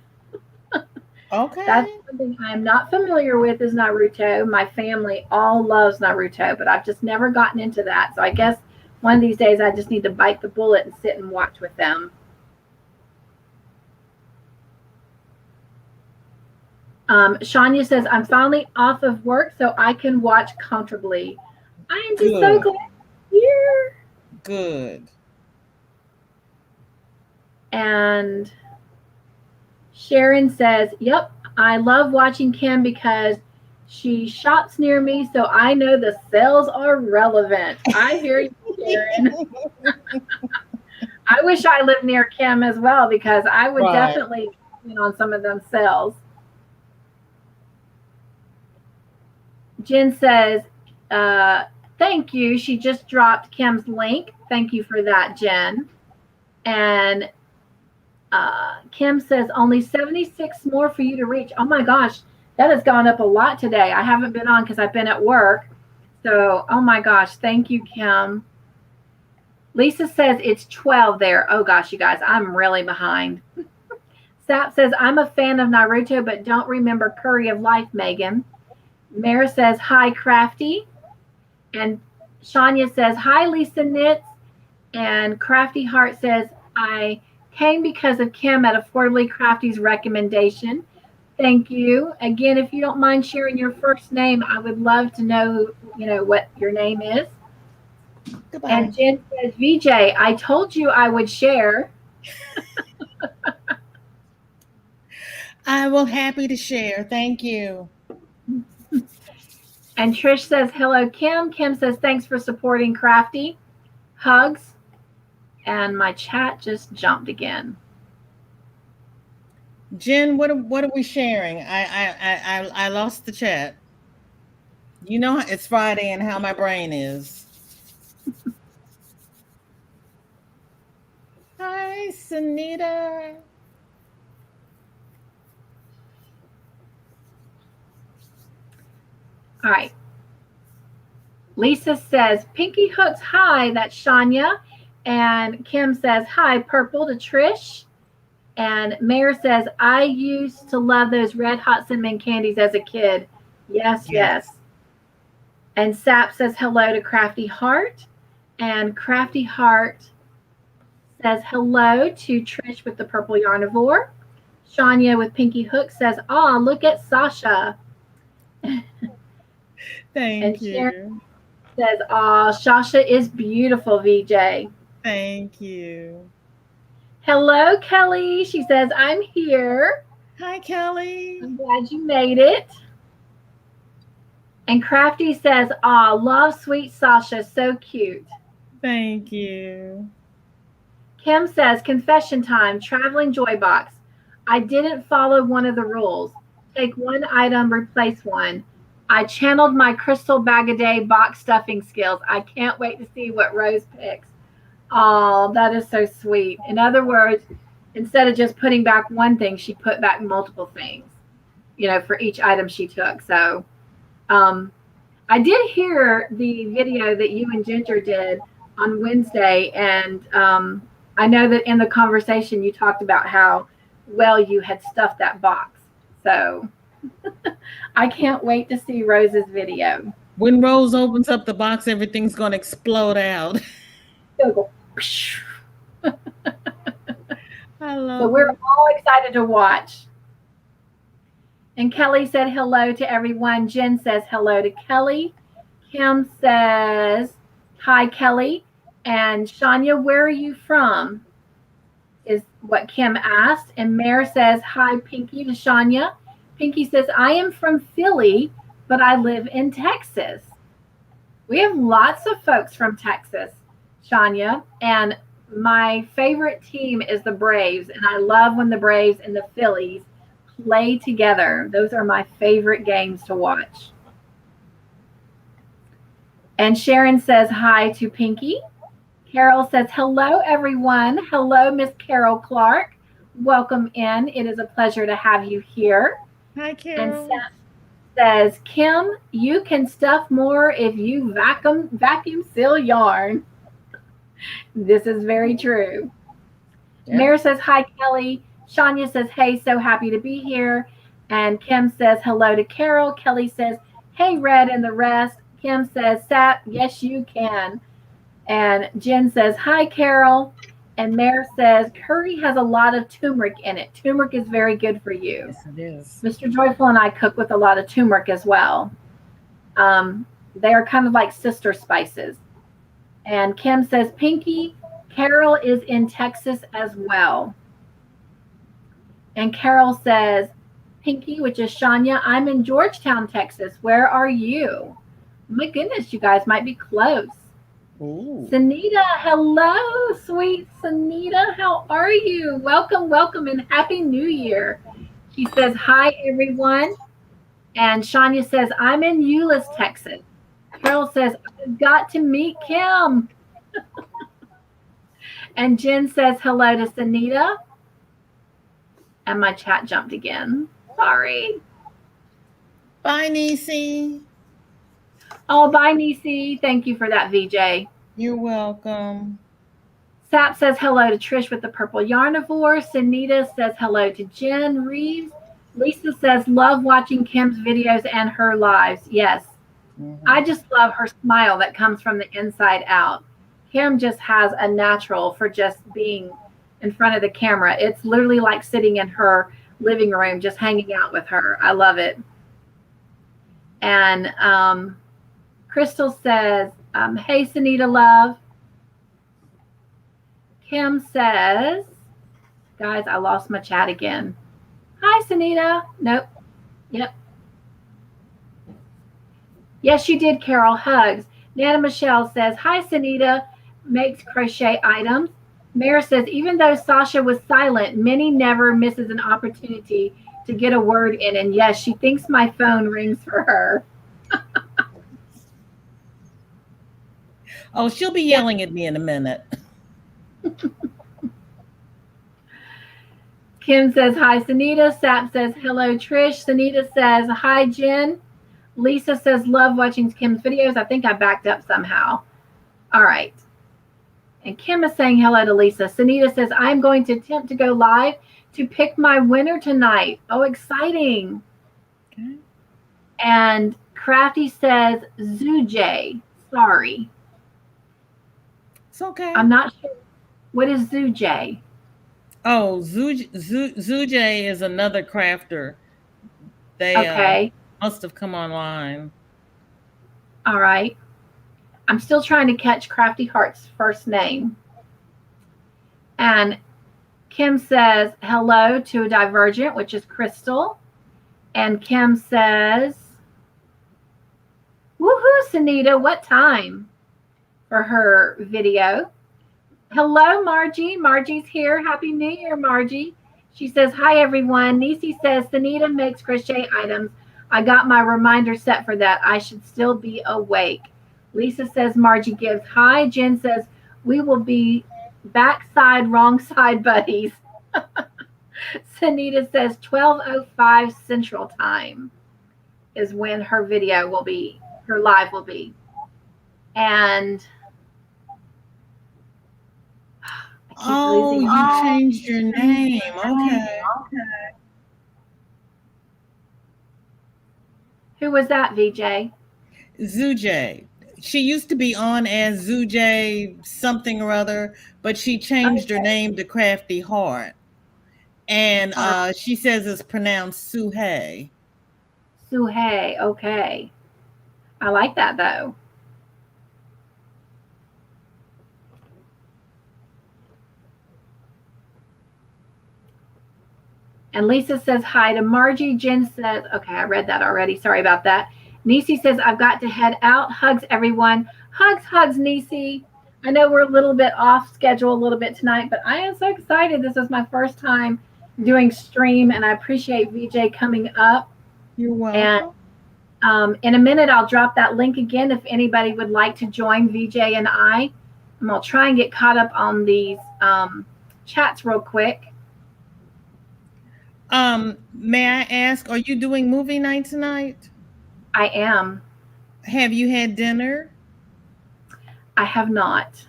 Okay. That's something I'm not familiar with is Naruto. My family all loves Naruto, but I've just never gotten into that. So I guess one of these days I just need to bite the bullet and sit and watch with them. Shania says, I'm finally off of work so I can watch comfortably. I am just so glad you're here. Good. And Sharon says, yep, I love watching Kim because she shops near me, so I know the sales are relevant. I hear you, Sharon. I wish I lived near Kim as well because I would definitely get on some of them sales. Jen says, thank you. She just dropped Kim's link. Thank you for that, Jen. And Kim says, only 76 more for you to reach. Oh my gosh, that has gone up a lot today. I haven't been on because I've been at work. So, oh my gosh, thank you, Kim. Lisa says it's 12 there. Oh gosh, you guys, I'm really behind. Sap says, I'm a fan of Naruto, but don't remember Curry of Life, Megan. Mare says, hi, Crafty. And Shania says, hi, Lisa Knits. And Crafty Heart says, I came because of Kim at Affordably Crafty's recommendation. Thank you. Again, if you don't mind sharing your first name, I would love to know, what your name is. Goodbye. And Jen says, VJ, I told you I would share. I will happy to share. Thank you. And Trish says, hello, Kim. Kim says, thanks for supporting Crafty. Hugs. And my chat just jumped again. Jen, what are we sharing? I lost the chat. You know it's Friday and how my brain is. Hi, Sunita. All right. Lisa says, Pinky Hooks, hi, that's Shania. And Kim says, hi, Purple to Trish. And Mare says, I used to love those red hot cinnamon candies as a kid. Yes, yes. And Sap says hello to Crafty Heart. And Crafty Heart says hello to Trish with the purple yarnivore. Shania with Pinky Hook says, aw, look at Sasha. Thank you. Sharon says, aw, Sasha is beautiful, VJ. Thank you. Hello, Kelly. She says, I'm here. Hi, Kelly. I'm glad you made it. And Crafty says, aw, love sweet Sasha. So cute. Thank you. Kim says, confession time, traveling joy box. I didn't follow one of the rules. Take one item, replace one. I channeled my crystal bag-a-day box stuffing skills. I can't wait to see what Rose picks. Oh, that is so sweet. In other words, instead of just putting back one thing, she put back multiple things, for each item she took. So I did hear the video that you and Ginger did on Wednesday, and I know that in the conversation you talked about how well you had stuffed that box. So I can't wait to see Rose's video. When Rose opens up the box, everything's going to explode out. Go. I love so we're all excited to watch. And Kelly said hello to everyone. Jen says hello to Kelly. Kim says, hi, Kelly. And Shania, where are you from? Is what Kim asked. And Mare says, hi, Pinky to Shania. Pinky says, I am from Philly, but I live in Texas. We have lots of folks from Texas, Shania. And my favorite team is the Braves. And I love when the Braves and the Phillies play together. Those are my favorite games to watch. And Sharon says hi to Pinky. Carol says, hello, everyone. Hello, Miss Carol Clark. Welcome in. It is a pleasure to have you here. Hi, Carol. And Seth says, Kim, you can stuff more if you vacuum seal yarn. This is very true. Yeah. Mare says, hi, Kelly. Shania says, hey, so happy to be here. And Kim says hello to Carol. Kelly says, hey, Red and the rest. Kim says, Sap, yes, you can. And Jen says, hi, Carol. And Mare says, curry has a lot of turmeric in it. Turmeric is very good for you. Yes, it is. Mr. Joyful and I cook with a lot of turmeric as well. They are kind of like sister spices. And Kim says, Pinky, Carol is in Texas as well. And Carol says, Pinky, which is Shania, I'm in Georgetown, Texas. Where are you? My goodness, you guys might be close. Ooh. Sunita, hello, sweet Sunita. How are you? Welcome, welcome, and Happy New Year. She says, hi, everyone. And Shania says, I'm in Euless, Texas. Carol says, I've got to meet Kim. And Jen says, hello to Sunita. And my chat jumped again. Sorry. Bye, Niecy. Oh, bye, Niecy. Thank you for that, VJ. You're welcome. Sap says hello to Trish with the purple yarnivore. Sunita says hello to Jen. Reeves. Lisa says, love watching Kim's videos and her lives. Yes. Mm-hmm. I just love her smile that comes from the inside out. Kim just has a natural for just being in front of the camera. It's literally like sitting in her living room, just hanging out with her. I love it. And Crystal says, hey, Sunita love. Kim says, guys, I lost my chat again. Hi, Sunita. Nope. Yep. Yes, you did, Carol. Hugs. Nana Michelle says, hi, Sunita. Makes crochet items. Mare says, even though Sasha was silent, Minnie never misses an opportunity to get a word in. And yes, she thinks my phone rings for her. Oh, she'll be yelling at me in a minute. Kim says, hi, Sunita. Sap says, hello, Trish. Sunita says, hi, Jen. Lisa says, love watching Kim's videos. I think I backed up somehow. All right. And Kim is saying hello to Lisa. Sunita says, I'm going to attempt to go live to pick my winner tonight. Oh, exciting. Okay. And Crafty says, Zujay. Sorry. It's okay. I'm not sure. What is Zujay? Oh, Zujay is another crafter. They okay. Must have come online. All right. I'm still trying to catch Crafty Heart's first name. And Kim says hello to Divergent, which is Crystal. And Kim says, woohoo, Sunita, what time for her video? Hello, Margie. Margie's here. Happy New Year, Margie. She says, hi, everyone. Niecy says, Sunita makes crochet items. I got my reminder set for that. I should still be awake. Lisa says, Margie gives hi. Jen says, we will be backside, wrong side buddies. Sunita says 12:05 Central Time is when her video will be, her live will be. And oh, you changed your name. Okay. Who was that, VJ? Zujay. She used to be on as Zujay something or other, but she changed her name to Crafty Heart. And she says it's pronounced Suhey. Suhey, okay. I like that, though. And Lisa says hi to Margie. Jen says, okay, I read that already. Sorry about that. Niecy says, I've got to head out. Hugs, everyone. Hugs, hugs, Niecy. I know we're a little bit off schedule a little bit tonight, but I am so excited. This is my first time doing stream, and I appreciate VJ coming up. You're welcome. And in a minute, I'll drop that link again if anybody would like to join VJ and I. And I'll try and get caught up on these chats real quick. May I ask, are you doing movie night tonight? I am. Have you had dinner? I have not.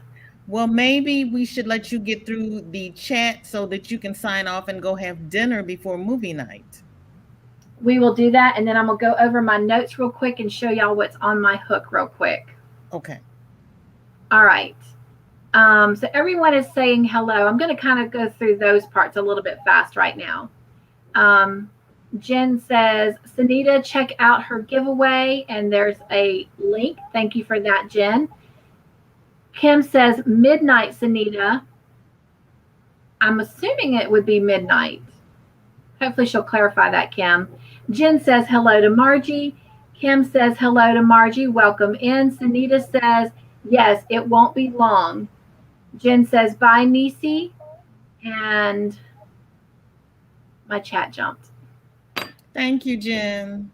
Well, maybe we should let you get through the chat so that you can sign off and go have dinner before movie night. we will do that. And then I'm going to go over my notes real quick and show y'all what's on my hook real quick. Okay. All right. So everyone is saying hello. I'm going to kind of go through those parts a little bit fast right now. Jen says, Sunita, check out her giveaway. And there's a link. Thank you for that, Jen. Kim says, midnight, Sunita. I'm assuming it would be midnight. Hopefully she'll clarify that, Kim. Jen says hello to Margie. Kim says hello to Margie. Welcome in. Sunita says, yes, it won't be long. Jen says, bye, Nisi. And my chat jumped. Thank you, Jen.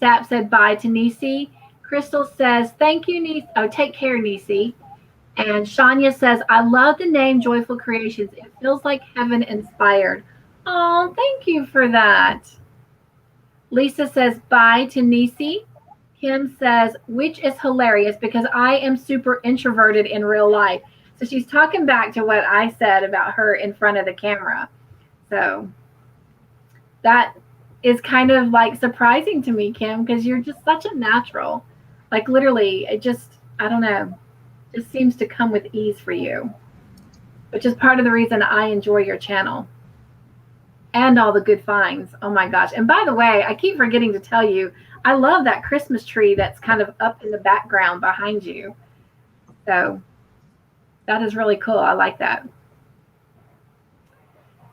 Sap said bye to Nisi. Crystal says, thank you, Nisi. Oh, take care, Nisi. And Shania says, I love the name Joyful Creations. It feels like heaven inspired. Oh, thank you for that. Lisa says, bye to Nisi. Kim says, which is hilarious because I am super introverted in real life. So she's talking back to what I said about her in front of the camera. So that is kind of like surprising to me, Kim, because you're just such a natural. Like literally, it just, I don't know, just seems to come with ease for you, which is part of the reason I enjoy your channel and all the good finds. Oh my gosh. And by the way, I keep forgetting to tell you, I love that Christmas tree that's kind of up in the background behind you. So that is really cool. I like that.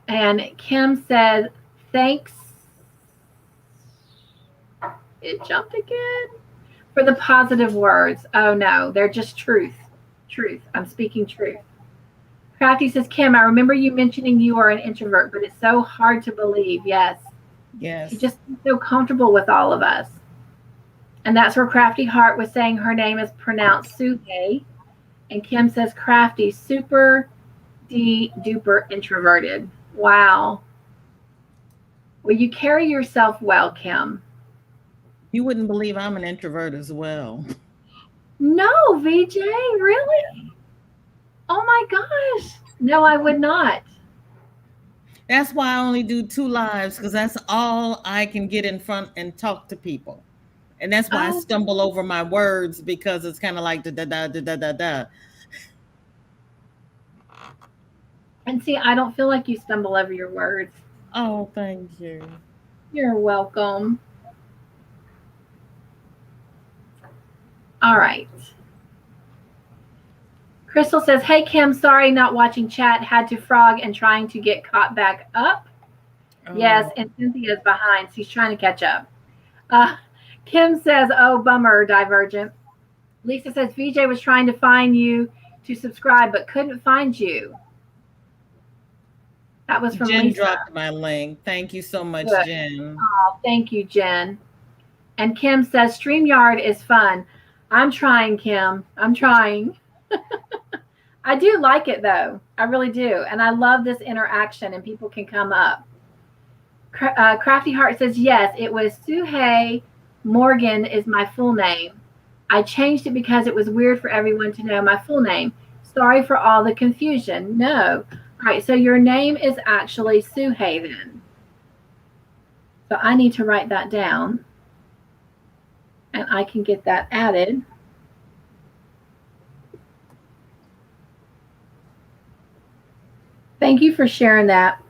And Kim said, thanks. It jumped again. For the positive words. Oh no, they're just truth. Truth. I'm speaking truth. Crafty says, Kim, I remember you mentioning you are an introvert, but it's so hard to believe. Yes. Yes. You just feel comfortable with all of us. And that's where Crafty Heart was saying her name is pronounced Suhe. And Kim says, Crafty, super duper introverted. Wow. Well, you carry yourself well, Kim. You wouldn't believe I'm an introvert as well. No, VJ, really? Oh my gosh. No, I would not. That's why I only do 2 lives, because that's all I can get in front and talk to people. And that's why I stumble over my words, because it's kind of like da. And see, I don't feel like you stumble over your words. Oh, thank you. You're welcome. All right. Crystal says, hey, Kim, sorry, not watching chat. Had to frog and trying to get caught back up. Oh. Yes, and Cynthia's behind. She's trying to catch up. Kim says, oh, bummer, Divergent. Lisa says, VJ was trying to find you to subscribe, but couldn't find you. That was from Jen Lisa. dropped my link. Thank you so much, Good. Jen. Oh, thank you, Jen. And Kim says, StreamYard is fun. I'm trying, Kim. I'm trying. I do like it, though. I really do. And I love this interaction, and people can come up. Crafty Heart says, yes, it was Suhe Morgan is my full name. I changed it because it was weird for everyone to know my full name. Sorry for all the confusion. No. All right, so your name is actually Suhe then. So I need to write that down. And I can get that added. Thank you for sharing that.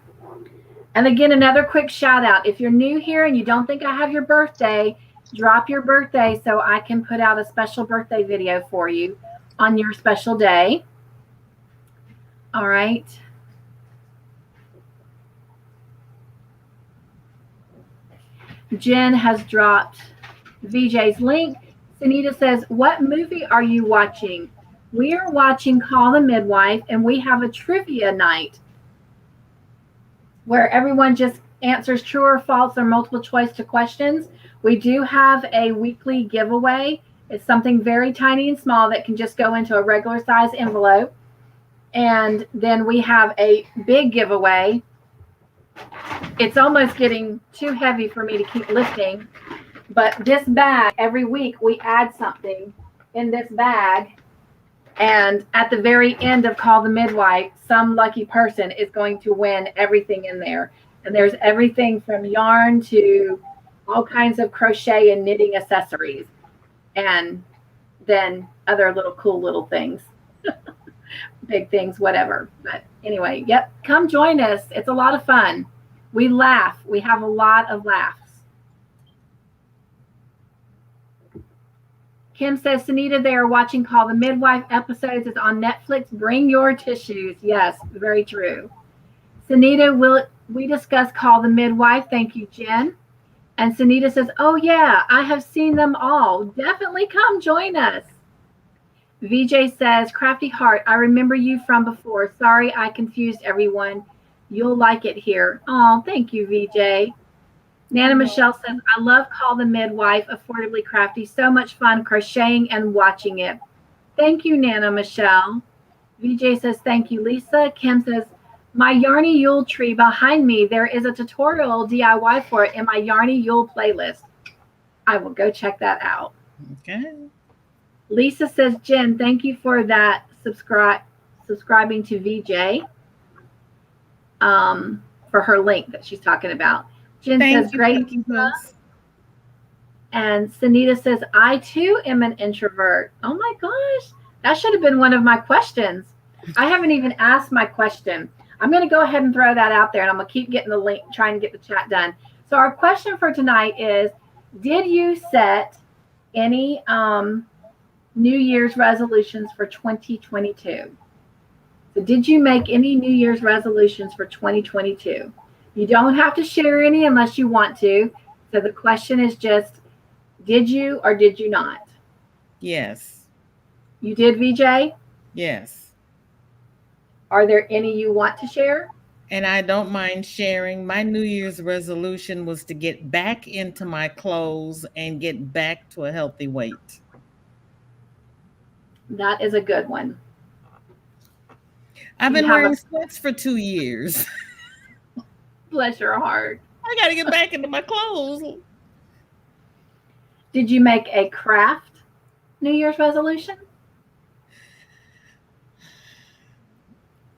And again, another quick shout out. If you're new here and you don't think I have your birthday, drop your birthday so I can put out a special birthday video for you on your special day. All right. Jen has dropped VJ's link. Sunita says, what movie are you watching? We are watching Call the Midwife, and we have a trivia night where everyone just answers true or false or multiple choice to questions. We do have a weekly giveaway. It's something very tiny and small that can just go into a regular size envelope. And then we have a big giveaway. It's almost getting too heavy for me to keep lifting. But this bag, every week we add something in this bag. And at the very end of Call the Midwife, some lucky person is going to win everything in there. And there's everything from yarn to all kinds of crochet and knitting accessories. And then other little cool little things. Big things, whatever. But anyway, yep, come join us. It's a lot of fun. We laugh. We have a lot of laughs. Kim says, Sunita, they are watching Call the Midwife episodes. It's on Netflix. Bring your tissues. Yes, very true. Sunita, will we discuss Call the Midwife? Thank you, Jen. And Sunita says, oh, yeah, I have seen them all. Definitely come join us. VJ says, Crafty Heart, I remember you from before. Sorry, I confused everyone. You'll like it here. Oh, thank you, VJ. Nana Michelle says, I love Call the Midwife, Affordably Crafty. So much fun crocheting and watching it. Thank you, Nana Michelle. VJ says, thank you, Lisa. Kim says, my Yarny Yule tree behind me, there is a tutorial DIY for it in my Yarny Yule playlist. I will go check that out. Okay. Lisa says, Jen, thank you for that subscribing to VJ for her link that she's talking about. Jen says, great. And Sunita says, I too am an introvert. Oh my gosh, that should have been one of my questions. I haven't even asked my question. I'm going to go ahead and throw that out there, and I'm going to keep getting the link, trying to get the chat done. So our question for tonight is, did you set any New Year's resolutions for 2022? So did you make any New Year's resolutions for 2022? You don't have to share any unless you want to. So the question is just, did you or did you not? Yes. You did, VJ? Yes. Are there any you want to share? And I don't mind sharing. My New Year's resolution was to get back into my clothes and get back to a healthy weight. That is a good one. I've been wearing sweats for 2 years. Bless your heart. I got to get back into my clothes. Did you make a craft New Year's resolution?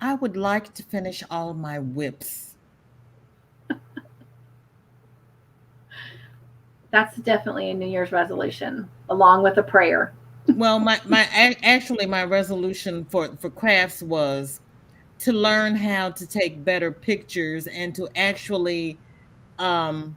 I would like to finish all my whips. That's definitely a New Year's resolution, along with a prayer. Well, my resolution for crafts was to learn how to take better pictures and to actually put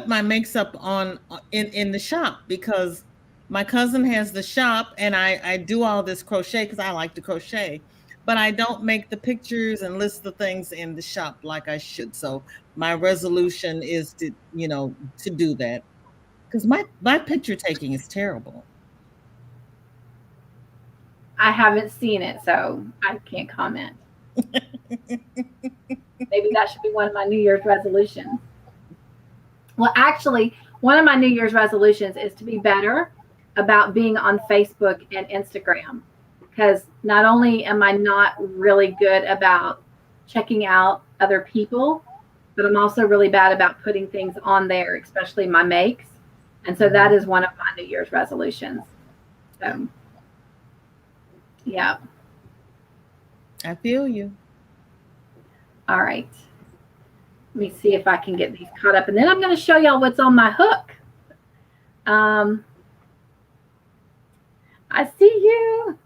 my makeup on in the shop, because my cousin has the shop and I do all this crochet because I like to crochet, but I don't make the pictures and list the things in the shop like I should. So my resolution is to do that, because my picture taking is terrible. I haven't seen it, so I can't comment. Maybe that should be one of my New Year's resolutions. Well, actually, one of my New Year's resolutions is to be better about being on Facebook and Instagram, because not only am I not really good about checking out other people, but I'm also really bad about putting things on there, especially my makes. And so that is one of my New Year's resolutions. So, yeah. I feel you. All right. Let me see if I can get these caught up. And then I'm going to show y'all what's on my hook. I see you.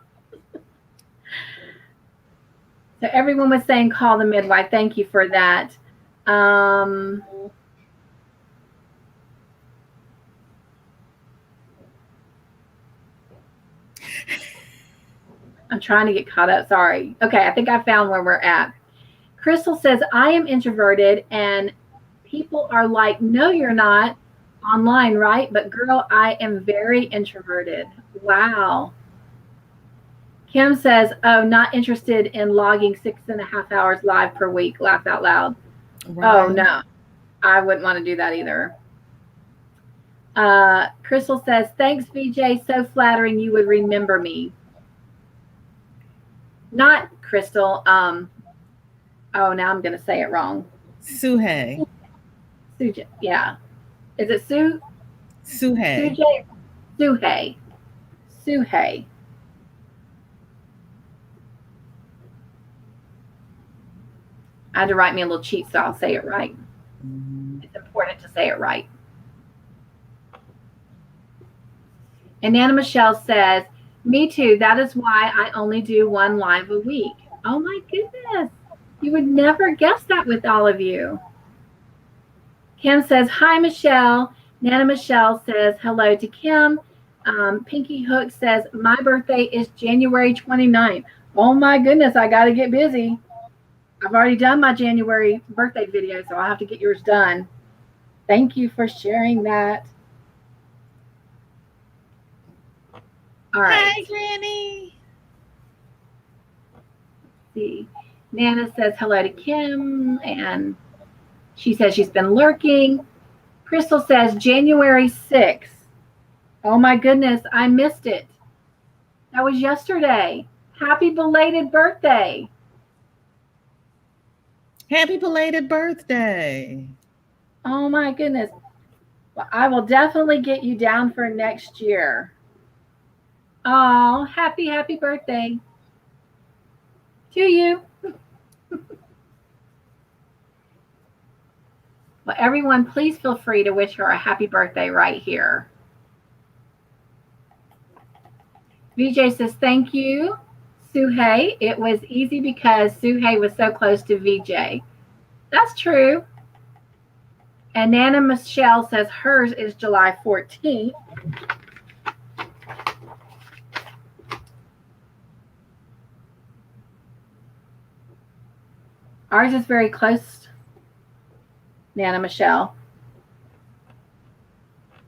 So everyone was saying call the midwife. Thank you for that. I'm trying to get caught up. Sorry. Okay, I think I found where we're at. Crystal says, I am introverted and people are like, no, you're not online, right? But girl, I am very introverted. Wow. Kim says, oh, not interested in logging 6.5 hours live per week. Laugh out loud. Right. Oh, no. I wouldn't want to do that either. Crystal says, thanks, VJ. So flattering you would remember me. Not Crystal. Oh, now I'm going to say it wrong. Suhey. Suhey. Yeah. Is it Sue? Suhey. Suhey. Suhey. Suhey. I had to write me a little cheat so I'll say it right. It's important to say it right. And Nana Michelle says, me too. That is why I only do one live a week. Oh my goodness. You would never guess that with all of you. Kim says, hi, Michelle. Nana Michelle says, hello to Kim. Pinky Hook says, my birthday is January 29th. Oh my goodness, I got to get busy. I've already done my January birthday video, so I'll have to get yours done. Thank you for sharing that. All right. Hi, Granny. Let's see. Nana says hello to Kim, and she says she's been lurking. Crystal says January 6th. Oh my goodness, I missed it. That was yesterday. Happy belated birthday. Happy belated birthday. Oh my goodness. Well, I will definitely get you down for next year. Oh, happy birthday to you. Well, everyone, please feel free to wish her a happy birthday right here. VJ says, thank you, Suhei. It was easy because Suhei was so close to VJ. That's true. And Nana Michelle says hers is July 14th. Ours is very close, Nana Michelle.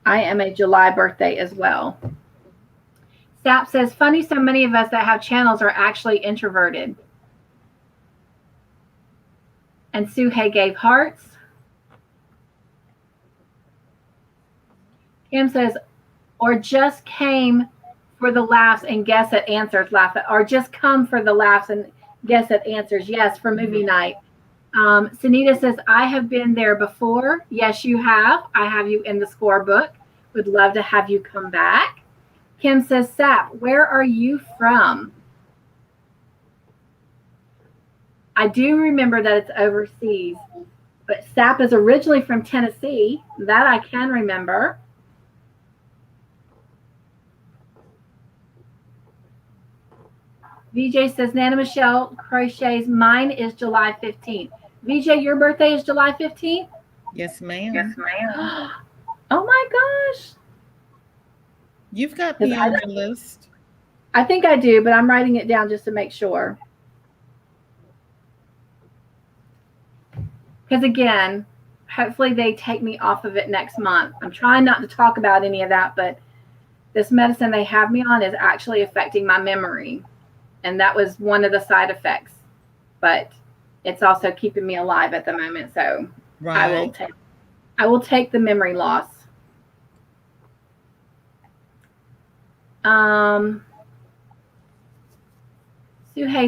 I am a July birthday as well. Sap says, funny, so many of us that have channels are actually introverted. And Suhei gave hearts. Kim says, or just came for the laughs and guess at answers, laugh at, or just come for the laughs and guess at answers. Yes, for movie night. Sunita says, I have been there before. Yes, you have. I have you in the scorebook. Would love to have you come back. Kim says, Sap, where are you from? I do remember that it's overseas, but Sap is originally from Tennessee. That I can remember. VJ says, Nana Michelle crochets. Mine is July 15th. VJ, your birthday is July 15th? Yes, ma'am. Yes, ma'am. Oh my gosh. You've got me on your list. I think I do, but I'm writing it down just to make sure. Because again, hopefully they take me off of it next month. I'm trying not to talk about any of that, but this medicine they have me on is actually affecting my memory. And that was one of the side effects. But it's also keeping me alive at the moment. So right. I will take the memory loss. Suhei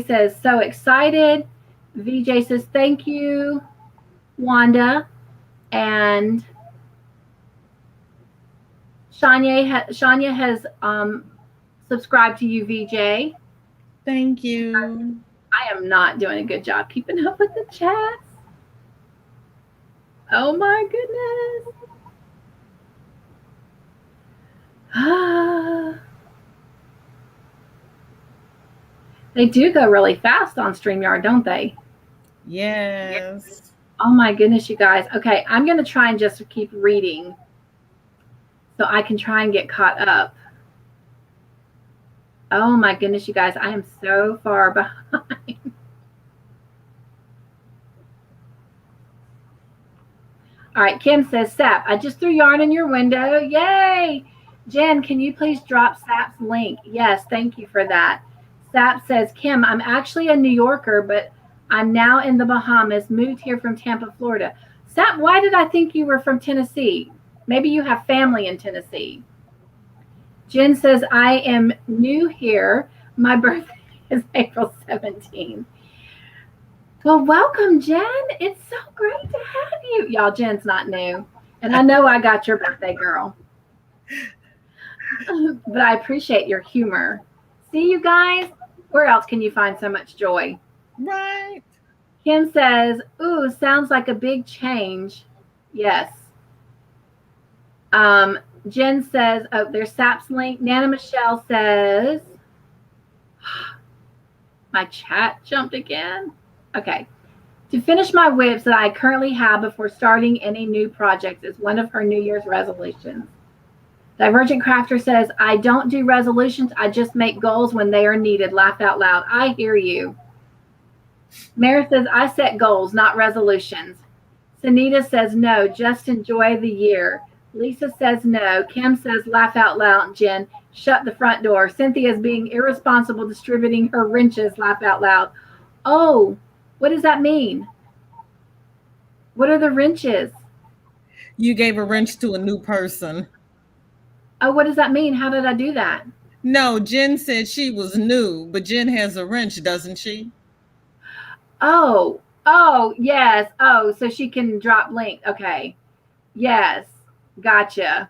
says, so excited. VJ says, thank you, Wanda. And Shania has subscribed to you, VJ. Thank you. I am not doing a good job keeping up with the chats. Oh my goodness. They do go really fast on StreamYard, don't they? Yes. Oh my goodness, you guys. Okay, I'm going to try and just keep reading so I can try and get caught up. Oh my goodness, you guys. I am so far behind. All right, Kim says, Sap, I just threw yarn in your window. Yay! Jen, can you please drop Sap's link? Yes, thank you for that. Sap says, Kim, I'm actually a New Yorker, but I'm now in the Bahamas, moved here from Tampa, Florida. Sap, why did I think you were from Tennessee? Maybe you have family in Tennessee. Jen says, I am new here. My birthday is April 17th. Well, welcome, Jen. It's so great to have you. Y'all, Jen's not new. And I know I got your birthday, girl. But I appreciate your humor. See, you guys, where else can you find so much joy? Right. Kim says, ooh, sounds like a big change. Yes. Jen says, oh, there's Sap's link. Nana Michelle says, my chat jumped again. Okay. To finish my whips that I currently have before starting any new projects is one of her New Year's resolutions. Divergent Crafter says, I don't do resolutions. I just make goals when they are needed. Laugh out loud. I hear you. Mare says, I set goals, not resolutions. Sunita says, no, just enjoy the year. Lisa says, no. Kim says, laugh out loud. Jen, shut the front door. Cynthia is being irresponsible distributing her wrenches. Laugh out loud. Oh, what does that mean? What are the wrenches? You gave a wrench to a new person. Oh, what does that mean? How did I do that? No, Jen said she was new, but Jen has a wrench, doesn't she? Oh, yes. Oh, so she can drop link. Okay. Yes. Gotcha.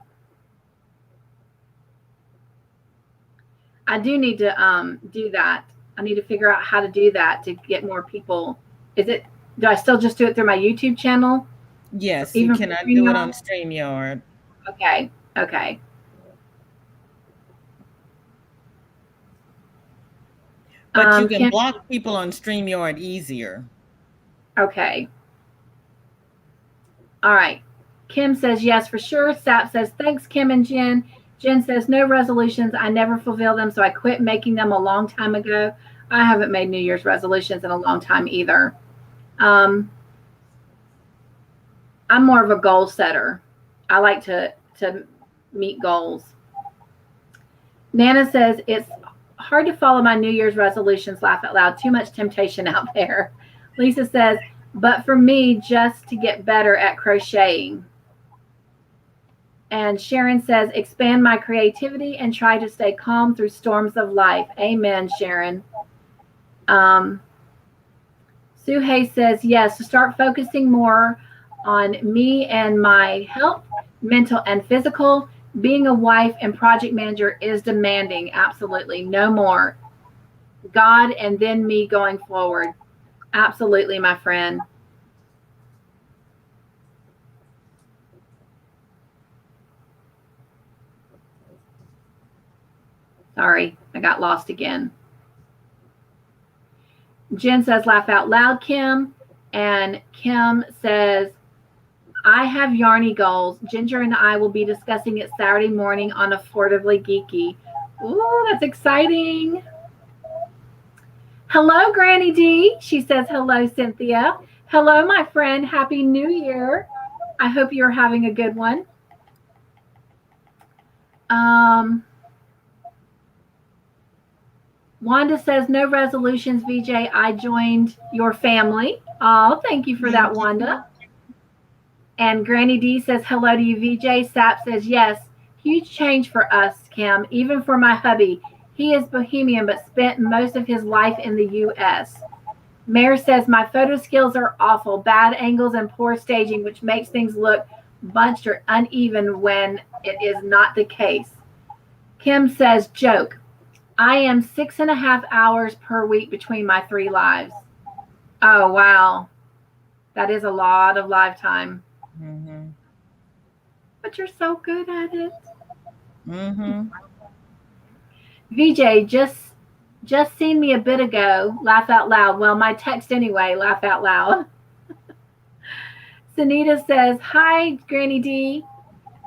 I do need to do that. I need to figure out how to do that to get more people. Do I still just do it through my YouTube channel? Yes, you cannot do it on StreamYard. Okay. But you can block people on StreamYard easier. Okay. All right. Kim says yes for sure. Sap says thanks, Kim and Jen. Jen says no resolutions. I never fulfill them, so I quit making them a long time ago. I haven't made New Year's resolutions in a long time either. I'm more of a goal setter. I like to meet goals. Nana says it's hard to follow my New Year's resolutions. Laugh out loud. Too much temptation out there. Lisa says, but for me, just to get better at crocheting. And Sharon says, expand my creativity and try to stay calm through storms of life. Amen, Sharon. Suhei says, yes, to start focusing more on me and my health, mental and physical. Being a wife and project manager is demanding. Absolutely. No more. God and then me going forward. Absolutely, my friend. Sorry, I got lost again. Jen says, laugh out loud, Kim. And Kim says, I have yarny goals. Ginger and I will be discussing it Saturday morning on Affordably Geeky. Ooh, that's exciting. Hello, Granny D. She says, hello, Cynthia. Hello, my friend. Happy New Year. I hope you're having a good one. Wanda says, no resolutions, VJ. I joined your family. Oh, thank you for that, Wanda. And Granny D says, hello to you, VJ. Sap says, yes, huge change for us, Kim, even for my hubby. He is Bohemian, but spent most of his life in the U.S. Mare says, my photo skills are awful. Bad angles and poor staging, which makes things look bunched or uneven when it is not the case. Kim says, joke. I am 6.5 hours per week between my 3 lives. Oh, wow. That is a lot of live time. Mm-hmm. But you're so good at it. Mm-hmm. VJ, just seen me a bit ago. Laugh out loud. Well, my text anyway. Laugh out loud. Sunita says, hi, Granny D.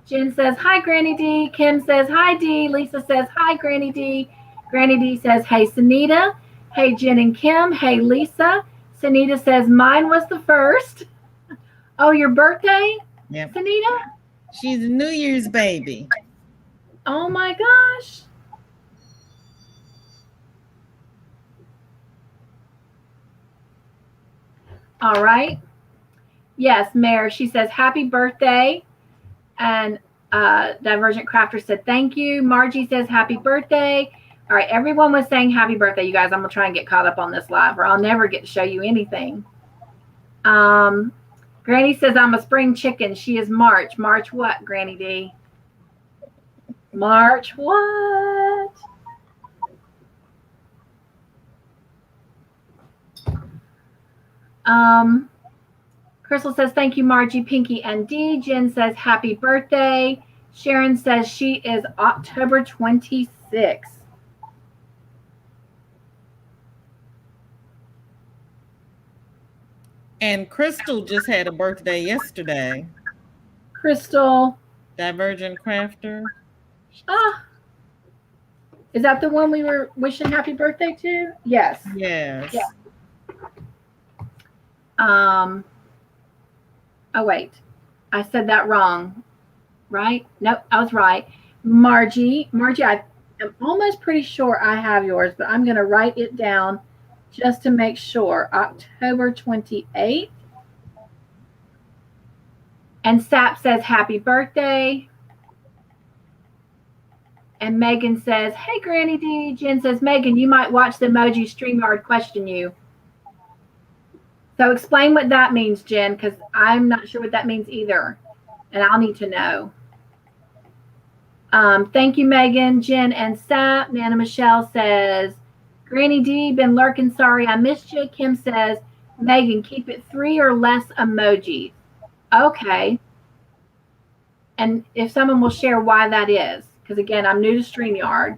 Jen says, hi, Granny D. Kim says, hi, D. Lisa says, hi, Granny D. Granny D says, hey, Sunita. Hey, Jen and Kim. Hey, Lisa. Sunita says, mine was the first. Oh, your birthday? Yep. Sunita? She's a New Year's baby. Oh, my gosh. All right. Yes, Mare. She says, happy birthday. And Divergent Crafter said, thank you. Margie says, happy birthday. All right. Everyone was saying happy birthday, you guys. I'm going to try and get caught up on this live or I'll never get to show you anything. Granny says, I'm a spring chicken. She is March. March what, Granny D? March what? Crystal says, thank you, Margie, Pinky, and Dee. Jen says, happy birthday. Sharon says she is October 26th. And Crystal just had a birthday yesterday. Crystal. Divergent Crafter. Is that the one we were wishing happy birthday to? Yes. Yes. Yeah. Oh, wait. I said that wrong. Right? Nope, I was right. Margie, I am almost pretty sure I have yours, but I'm going to write it down just to make sure. October 28th. And Sap says, happy birthday. And Megan says, hey, Granny D. Jen says, Megan, you might watch the emoji StreamYard question you. So explain what that means, Jen, because I'm not sure what that means either. And I'll need to know. Thank you, Megan, Jen, and Sap. Nana Michelle says, Granny D, been lurking. Sorry I missed you. Kim says, Megan, keep it 3 or less emojis. Okay. And if someone will share why that is, because again, I'm new to StreamYard.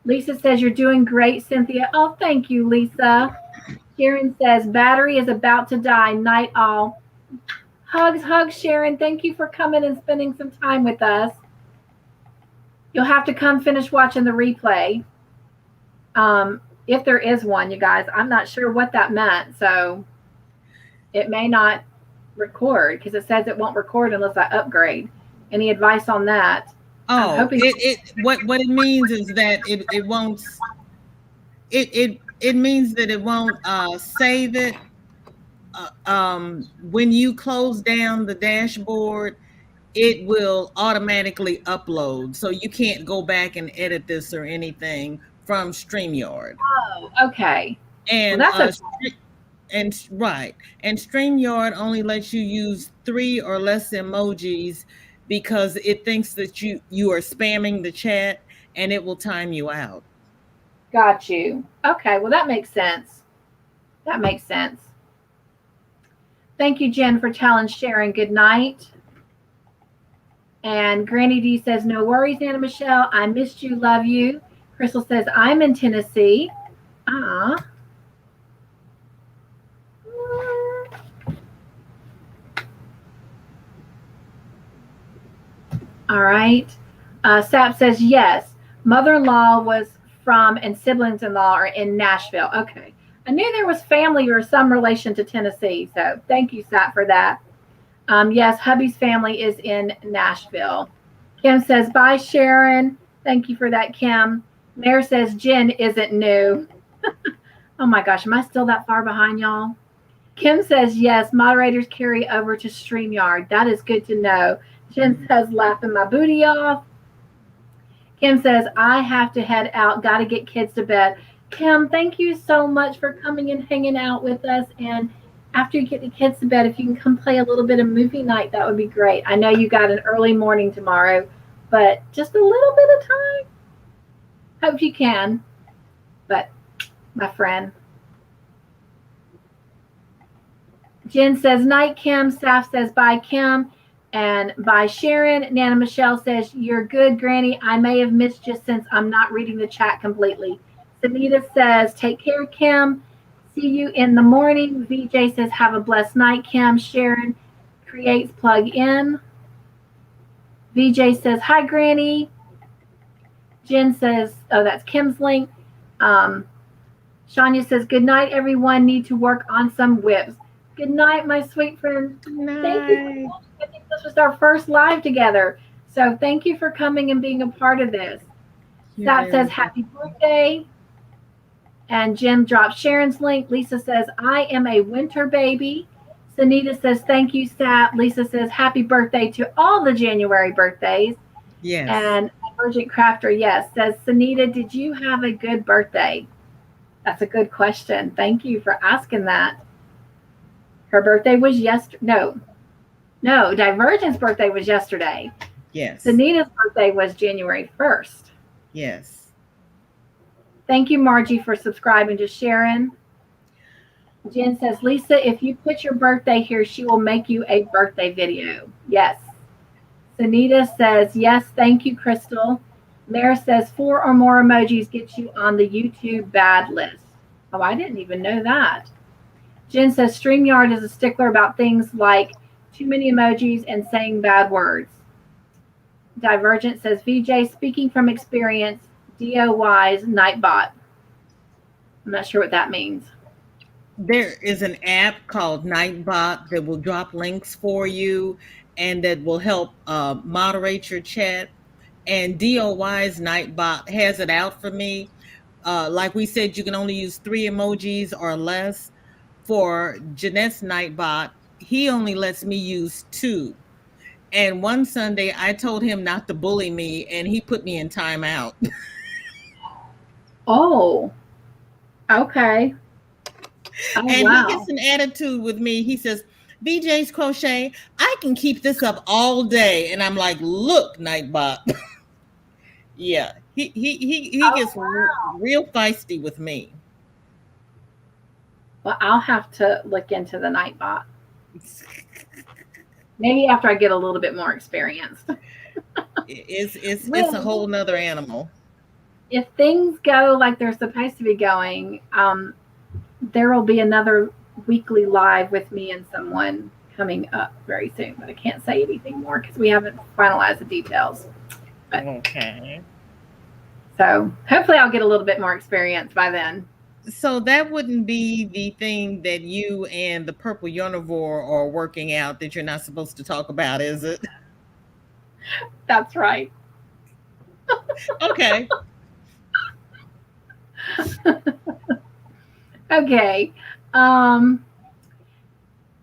Lisa says, you're doing great, Cynthia. Oh, thank you, Lisa. Sharon says, battery is about to die. Night all. Hugs, Sharon. Thank you for coming and spending some time with us. You'll have to come finish watching the replay. If there is one, you guys. I'm not sure what that meant. So it may not record because it says it won't record unless I upgrade. Any advice on that? Oh, what it means is that it won't. It means that it won't save it. When you close down the dashboard, it will automatically upload. So you can't go back and edit this or anything from StreamYard. Oh, okay. And well, that's and StreamYard only lets you use 3 or less emojis because it thinks that you are spamming the chat and it will time you out. Got you. Okay, well that makes sense. Thank you, Jen, for telling Sharon good night. And Granny D says, no worries, Nana Michelle. I missed you. Love you. Crystal says, I'm in Tennessee. All right. Sap says, yes. Mother-in-law was from and siblings-in-law are in Nashville. Okay. I knew there was family or some relation to Tennessee. So thank you, Sap, for that. Yes, hubby's family is in Nashville. Kim says, bye, Sharon. Thank you for that, Kim. Mare says, Jen isn't new. Oh, my gosh. Am I still that far behind, y'all? Kim says, yes, moderators carry over to StreamYard. That is good to know. Jen says, laughing my booty off. Kim says, I have to head out. Got to get kids to bed. Kim, thank you so much for coming and hanging out with us. And after you get the kids to bed, if you can come play a little bit of movie night, that would be great. I know you got an early morning tomorrow, but just a little bit of time. Hope you can. But, my friend. Jen says, night, Kim. Saf says, bye, Kim. And bye, Sharon. Nana Michelle says, you're good, Granny. I may have missed you since I'm not reading the chat completely. Sanita says, take care, Kim. See you in the morning. VJ says, have a blessed night, Kim. Sharon creates plug in. VJ says, hi, Granny. Jen says, oh, that's Kim's link. Shania says, good night, everyone. Need to work on some whips. Good night, my sweet friend. Good night. Thank you. I think this was our first live together. So thank you for coming and being a part of this. Sap says, happy birthday. And Jim drops Sharon's link. Lisa says, I am a winter baby. Sanita says, thank you, Sap. Lisa says, happy birthday to all the January birthdays. Yes. And Emergent Crafter, yes, says, Sanita, did you have a good birthday? That's a good question. Thank you for asking that. Her birthday was yesterday. No, Divergent's birthday was yesterday. Yes. Sanita's birthday was January 1st. Yes. Thank you, Margie, for subscribing to Sharon. Jen says, Lisa, if you put your birthday here, she will make you a birthday video. Yes. Sunita says, yes, thank you, Crystal. Mare says, 4 or more emojis get you on the YouTube bad list. Oh, I didn't even know that. Jen says, StreamYard is a stickler about things like too many emojis and saying bad words. Divergent says, VJ, speaking from experience, DOY's Nightbot. I'm not sure what that means. There is an app called Nightbot that will drop links for you and that will help moderate your chat. And DOY's Nightbot has it out for me. Like we said, you can only use 3 emojis or less. For Jeanette's Nightbot, he only lets me use 2. And one Sunday, I told him not to bully me, and he put me in timeout. Oh, okay. Oh, and wow. He gets an attitude with me. He says, BJ's Crochet, I can keep this up all day. And I'm like, look, Nightbot. Yeah, he gets real feisty with me. Well, I'll have to look into the Nightbot. Maybe after I get a little bit more experienced. It's a whole nother animal. If things go like they're supposed to be going, there will be another weekly live with me and someone coming up very soon, but I can't say anything more because we haven't finalized the details. But, okay. So hopefully I'll get a little bit more experience by then. So that wouldn't be the thing that you and the purple univore are working out that you're not supposed to talk about, is it? That's right. Okay. Okay.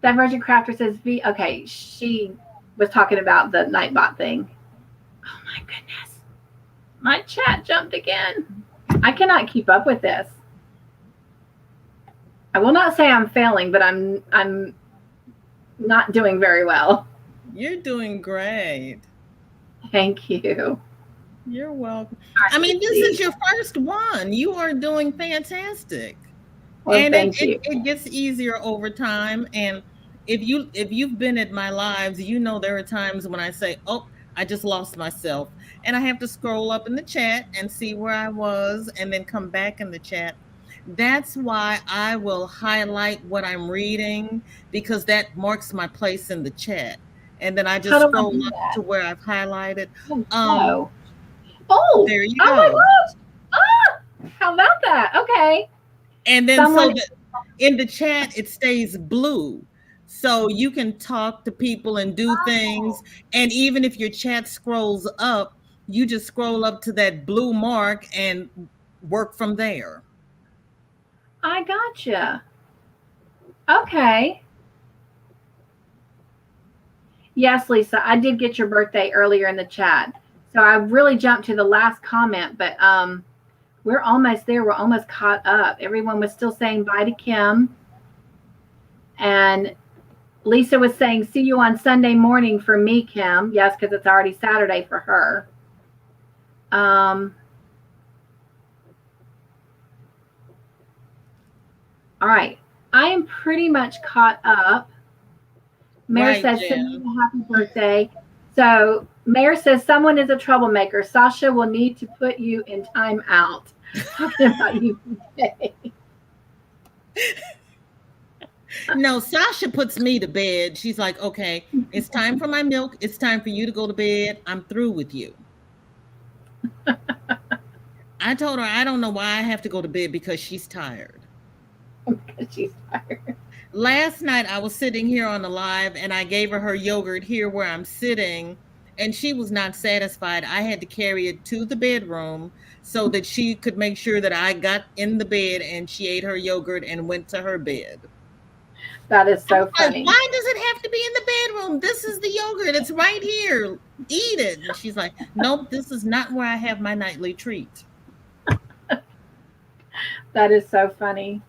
Divergent Crafter says okay, she was talking about the Nightbot thing. Oh my goodness. My chat jumped again. I cannot keep up with this. I will not say I'm failing, but I'm not doing very well. You're doing great. Thank you. You're welcome. I mean, this is your first one. You are doing fantastic. Well, and it gets easier over time. And if you've been at my lives, you know there are times when I say, oh, I just lost myself. And I have to scroll up in the chat and see where I was and then come back in the chat. That's why I will highlight what I'm reading, because that marks my place in the chat. And then I just scroll up to where I've highlighted. Oh, there you go. Oh my gosh. Ah, how about that? Okay. And then so in the chat, it stays blue. So you can talk to people and do things. And even if your chat scrolls up, you just scroll up to that blue mark and work from there. I gotcha. Okay. Yes, Lisa, I did get your birthday earlier in the chat. So I really jumped to the last comment, but we're almost there. We're almost caught up. Everyone was still saying bye to Kim. And Lisa was saying, see you on Sunday morning for me, Kim. Yes, because it's already Saturday for her. All right. I am pretty much caught up. Mare says, happy birthday. So Mare says, someone is a troublemaker. Sasha will need to put you in timeout. Talking about you today. No, Sasha puts me to bed. She's like, okay, it's time for my milk. It's time for you to go to bed. I'm through with you. I told her I don't know why I have to go to bed, because she's tired. Because she's tired. Last night I was sitting here on the live and I gave her yogurt here where I'm sitting, and she was not satisfied. I had to carry it to the bedroom so that she could make sure that I got in the bed and she ate her yogurt and went to her bed. That is so funny. Why does it have to be in the bedroom? This is the yogurt. It's right here. Eat it. And she's like, nope, this is not where I have my nightly treat. That is so funny.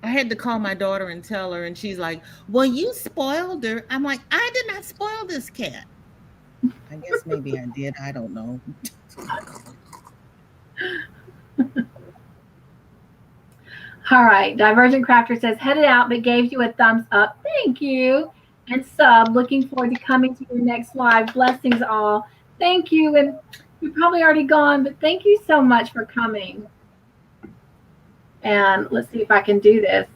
I had to call my daughter and tell her, and she's like, well, you spoiled her. I'm like, I did not spoil this cat. I guess maybe I did. I don't know. All right. Divergent Crafter says, headed out, but gave you a thumbs up. Thank you. And sub, looking forward to coming to your next live. Blessings all. Thank you. And you're probably already gone, but thank you so much for coming. And let's see if I can do this.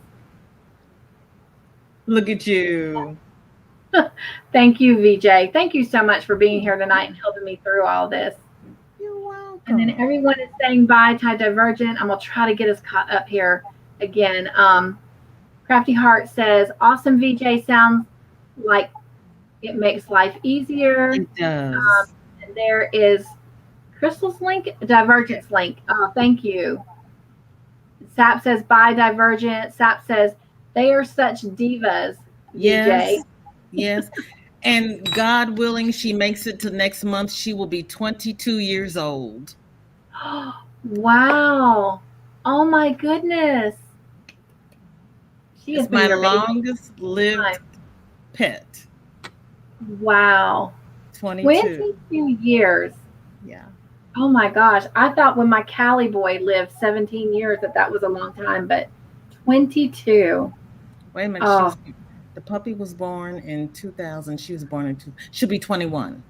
Look at you. Thank you, VJ. Thank you so much for being here tonight and helping me through all this. You're welcome. And then everyone is saying bye to Divergent. I'm going to try to get us caught up here again. Crafty Heart says, awesome, VJ. Sounds like it makes life easier. It does. And there is Crystal's link, Divergent's link. Oh, thank you. Sap says, bye, Divergent. Sap says, they are such divas, yes. VJ. Yes. And God willing, she makes it to next month. She will be 22 years old. Wow. Oh, my goodness. She is my longest lived pet. Wow. 22 years. Yeah. Oh my gosh. I thought when my Cali boy lived 17 years that was a long time, but 22. Wait a minute. The puppy was born in 2000. She was born in she'll be 21.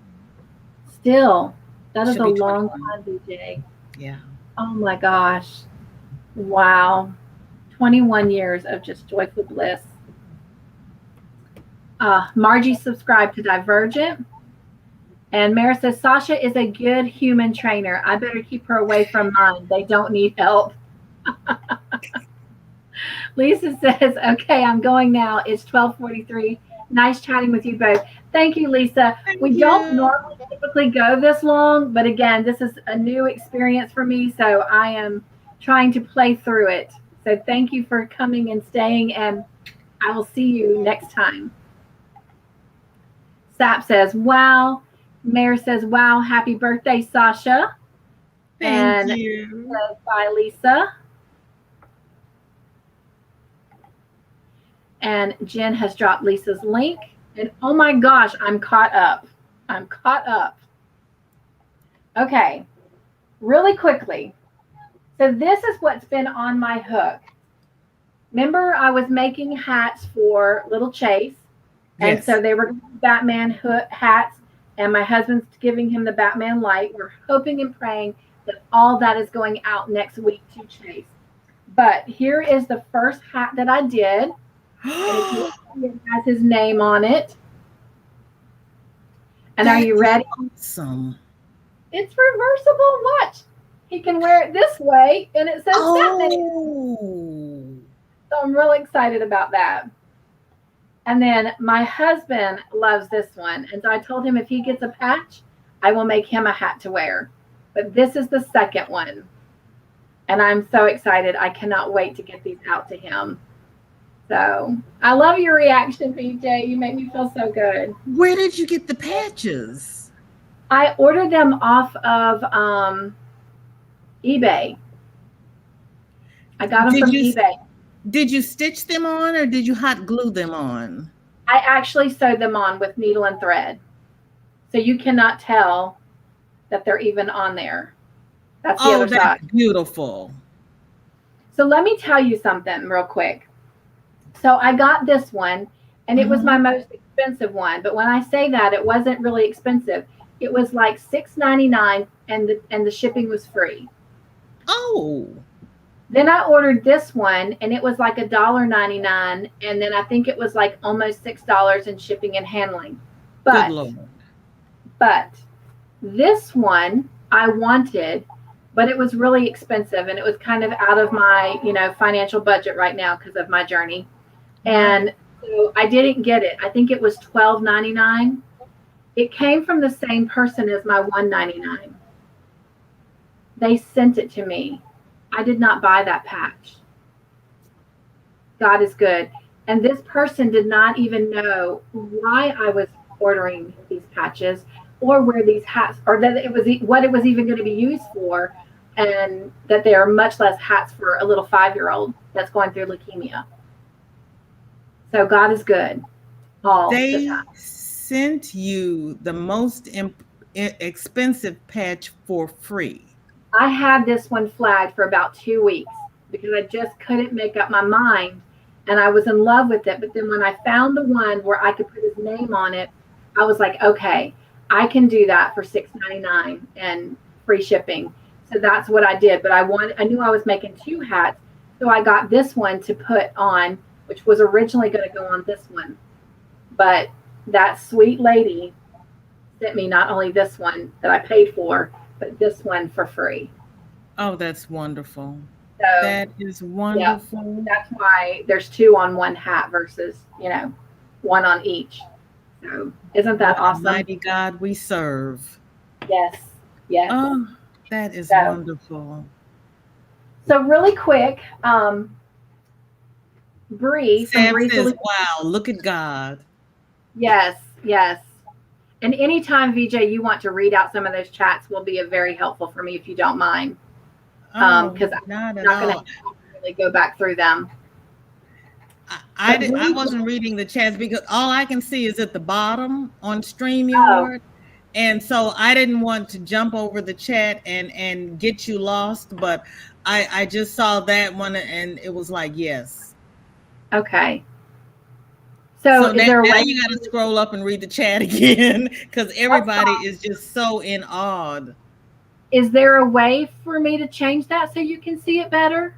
Still, that is a long time, BJ. Yeah. Oh my gosh. Wow. 21 years of just joyful bliss. Margie subscribed to Divergent. And Mare says, Sasha is a good human trainer. I better keep her away from mine. They don't need help. Lisa says, okay, I'm going now. It's 12:43. Nice chatting with you both. Thank you, Lisa. We don't normally typically go this long, but again, this is a new experience for me, so I am trying to play through it. So thank you for coming and staying, and I will see you next time. Sap says, wow. Mare says, wow, happy birthday, Sasha. Thank you. Says, bye, Lisa. And Jen has dropped Lisa's link. And oh my gosh, I'm caught up. I'm caught up. Okay, really quickly. So this is what's been on my hook. Remember, I was making hats for little Chase. And yes. So they were Batman hats. And my husband's giving him the Batman light. We're hoping and praying that all that is going out next week to Chase. But here is the first hat that I did. And it has his name on it. And are you ready? Awesome. It's reversible. Watch. He can wear it this way, and it says Batman. So I'm really excited about that. And then my husband loves this one. And so I told him if he gets a patch, I will make him a hat to wear. But this is the second one. And I'm so excited. I cannot wait to get these out to him. So I love your reaction, BJ. You make me feel so good. Where did you get the patches? I ordered them off of eBay. I got them from eBay. Did you stitch them on or did you hot glue them on? I actually sewed them on with needle and thread. So you cannot tell that they're even on there. That's the other side. Beautiful. So let me tell you something real quick. So I got this one, and it was my most expensive one. But when I say that, it wasn't really expensive. It was like $6.99, and the shipping was free. Oh. Then I ordered this one, and it was like $1.99, and then I think it was like almost $6 in shipping and handling. But this one I wanted, but it was really expensive, and it was kind of out of my financial budget right now because of my journey. And so I didn't get it. I think it was $12.99. It came from the same person as my $1.99. They sent it to me. I did not buy that patch. God is good. And this person did not even know why I was ordering these patches or where these hats, or that it was what it was even going to be used for, and that they are much less hats for a little 5-year-old that's going through leukemia. So God is good. They sent you the most expensive patch for free. I had this one flagged for about 2 weeks because I just couldn't make up my mind. And I was in love with it. But then when I found the one where I could put his name on it, I was like, okay, I can do that for $6.99 and free shipping. So that's what I did. But I knew I was making 2 hats. So I got this one to put on, which was originally going to go on this one. But that sweet lady sent me not only this one that I paid for, but this one for free. Oh, that's wonderful. So that is wonderful. Yeah, that's why there's 2 on one hat versus, 1 on each. So isn't that awesome? Mighty God we serve. Yes. Yes. Oh, that is wonderful. So really quick, Bree Sam says, wow, look at God. Yes, yes. And anytime, VJ, you want to read out some of those chats will be very helpful for me if you don't mind. Because I'm not going to really go back through them. I wasn't reading the chats because all I can see is at the bottom on StreamYard. And so I didn't want to jump over the chat and get you lost, but I just saw that one and it was like, yes. Okay. So now you got to scroll up and read the chat again because everybody is just so in awe. Is there a way for me to change that so you can see it better?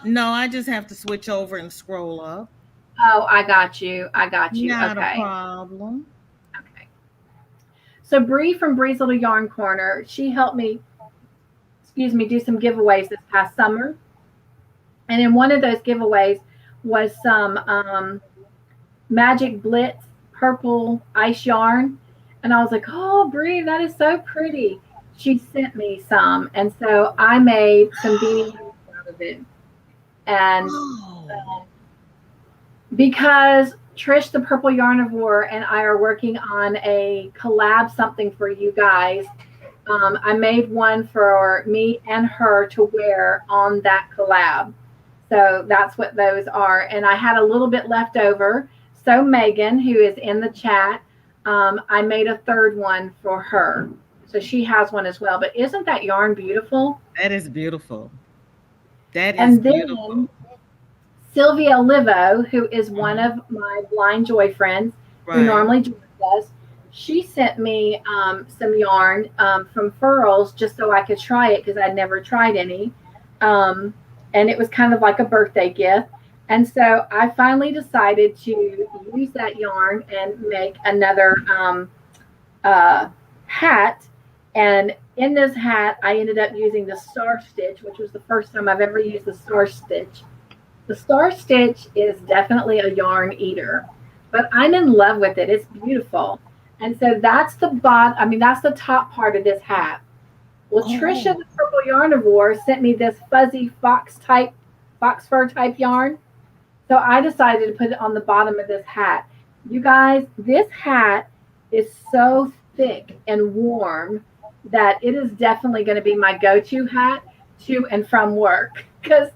No, I just have to switch over and scroll up. Oh, I got you. Not a problem. Okay. So Bree from Bree's Little Yarn Corner, she helped me, do some giveaways this past summer. And in one of those giveaways was some Magic Blitz purple ice yarn. And I was like, oh, Bree, that is so pretty. She sent me some. And so I made some beanie out of it. And because Trish, the Purple Yarnivore, and I are working on a collab something for you guys, I made one for me and her to wear on that collab. So that's what those are. And I had a little bit left over. So Megan, who is in the chat, I made a 3rd one for her. So she has one as well. But isn't that yarn beautiful? That is beautiful. That is beautiful. Then Sylvia Livo, who is one of my Blind Joy friends, who normally joins us, she sent me some yarn from Furls just so I could try it because I'd never tried any. And it was kind of like a birthday gift. And so I finally decided to use that yarn and make another hat. And in this hat, I ended up using the Star Stitch, which was the first time I've ever used the Star Stitch. The Star Stitch is definitely a yarn eater, but I'm in love with it. It's beautiful. And so that's that's the top part of this hat. Well, Trisha, the Purple Yarnivore, sent me this fuzzy fox fur type yarn. So I decided to put it on the bottom of this hat. You guys, this hat is so thick and warm that it is definitely going to be my go-to hat to and from work. Because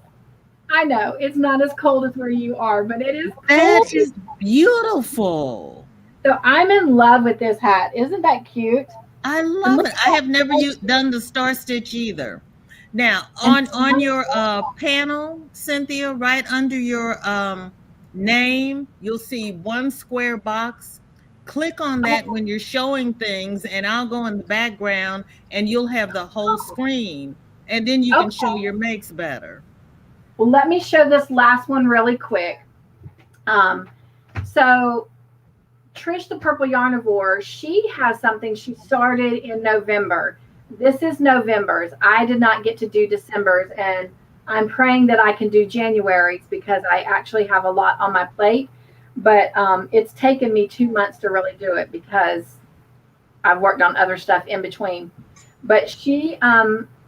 I know it's not as cold as where you are, but it is cold. That is beautiful. So I'm in love with this hat. Isn't that cute? I love it. I have never done the Star Stitch either. Now, on your panel, Cynthia, right under your name, you'll see one square box. Click on that when you're showing things, and I'll go in the background, and you'll have the whole screen. And then you can show your makes better. Well, let me show this last one really quick. So Trish, the Purple Yarnivore, she has something she started in November. This is November's. I did not get to do December's, and I'm praying that I can do January's because I actually have a lot on my plate. But it's taken me 2 months to really do it because I've worked on other stuff in between. But she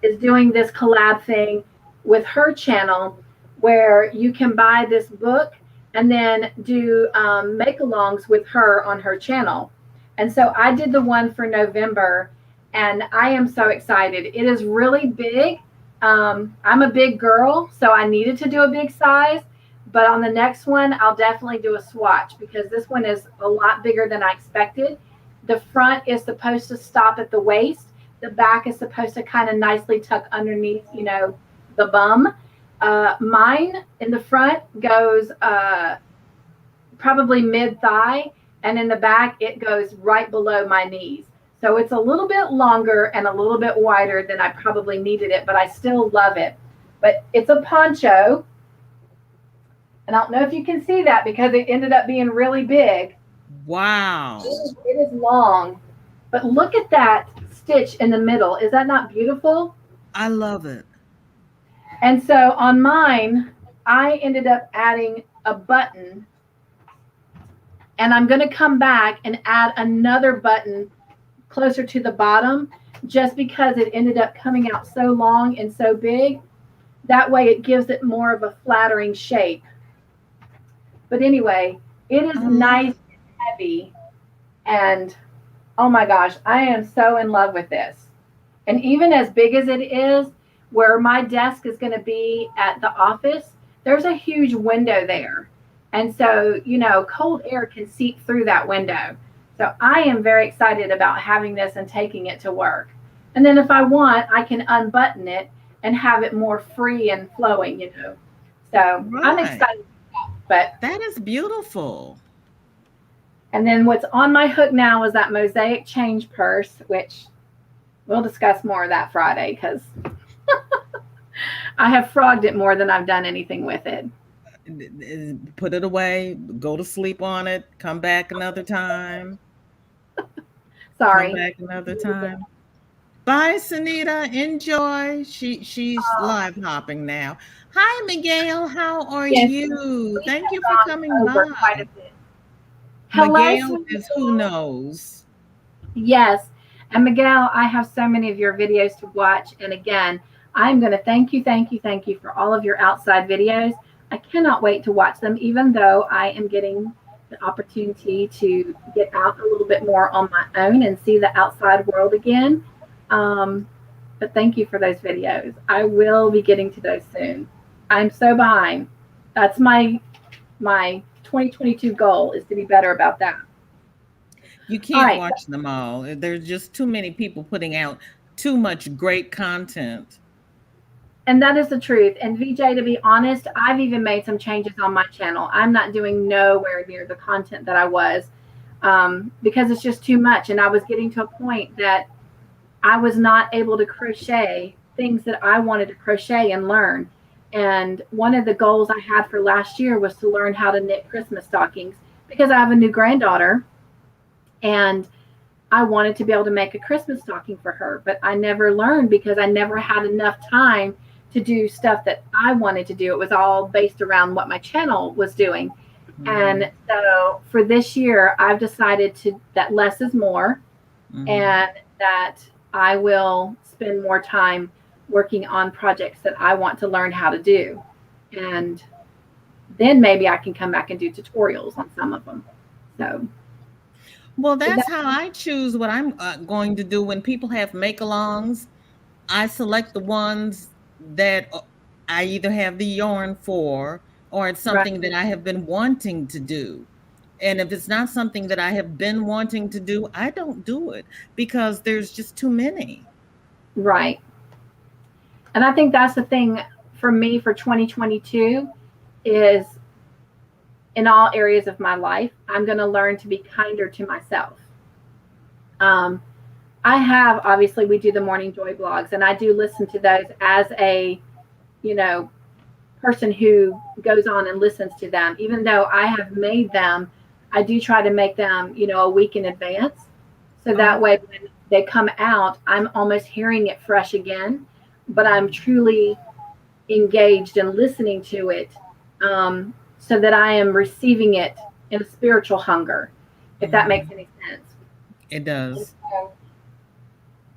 is doing this collab thing with her channel where you can buy this book and then do make-alongs with her on her channel. And so I did the one for November, and I am so excited. It is really big. I'm a big girl, so I needed to do a big size. But on the next one, I'll definitely do a swatch because this one is a lot bigger than I expected. The front is supposed to stop at the waist. The back is supposed to kind of nicely tuck underneath, the bum. Mine in the front goes probably mid-thigh, and in the back it goes right below my knees. So it's a little bit longer and a little bit wider than I probably needed it, but I still love it. But it's a poncho, and I don't know if you can see that because it ended up being really big. Wow. It is long, but look at that stitch in the middle. Is that not beautiful? I love it. And so on mine, I ended up adding a button, and I'm going to come back and add another button closer to the bottom just because it ended up coming out so long and so big. That way it gives it more of a flattering shape. But anyway, it is nice and heavy, and oh my gosh, I am so in love with this. And even as big as it is, where my desk is going to be at the office, there's a huge window there. And so, you know, cold air can seep through that window. So I am very excited about having this and taking it to work. And then if I want, I can unbutton it and have it more free and flowing, you know. So right. I'm excited. But that is beautiful. And then what's on my hook now is that mosaic change purse, which we'll discuss more of that Friday because I have frogged it more than I've done anything with it. Put it away, go to sleep on it, come back another time. Sorry. Come back another time. Bye, Sunita. Enjoy. She's live hopping now. Hi, Miguel. How are you? Thank you for coming by. Hello, Miguel is Who Knows. Yes. And Miguel, I have so many of your videos to watch. And again, I'm going to thank you for all of your outside videos. I cannot wait to watch them, even though I am getting the opportunity to get out a little bit more on my own and see the outside world again. But thank you for those videos. I will be getting to those soon. I'm so behind. That's my 2022 goal, is to be better about that. You can't watch them all. There's just too many people putting out too much great content. And that is the truth. And VJ, to be honest, I've even made some changes on my channel. I'm not doing nowhere near the content that I was because it's just too much. And I was getting to a point that I was not able to crochet things that I wanted to crochet and learn. And one of the goals I had for last year was to learn how to knit Christmas stockings because I have a new granddaughter and I wanted to be able to make a Christmas stocking for her, but I never learned because I never had enough time to do stuff that I wanted to do. It was all based around what my channel was doing. Mm-hmm. And so for this year, I've decided that less is more, and that I will spend more time working on projects that I want to learn how to do. And then maybe I can come back and do tutorials on some of them. So. Well, that's how I choose what I'm going to do. When people have make-alongs, I select the ones that I either have the yarn for, or it's something that I have been wanting to do. And if it's not something that I have been wanting to do, I don't do it because there's just too many. Right. And I think that's the thing for me for 2022 is in all areas of my life, I'm going to learn to be kinder to myself. I have, obviously, we do the Morning Joy blogs, and I do listen to those as a, person who goes on and listens to them. Even though I have made them, I do try to make them, a week in advance. So that way, when they come out, I'm almost hearing it fresh again, but I'm truly engaged and listening to it. So that I am receiving it in a spiritual hunger, if that makes any sense. It does. So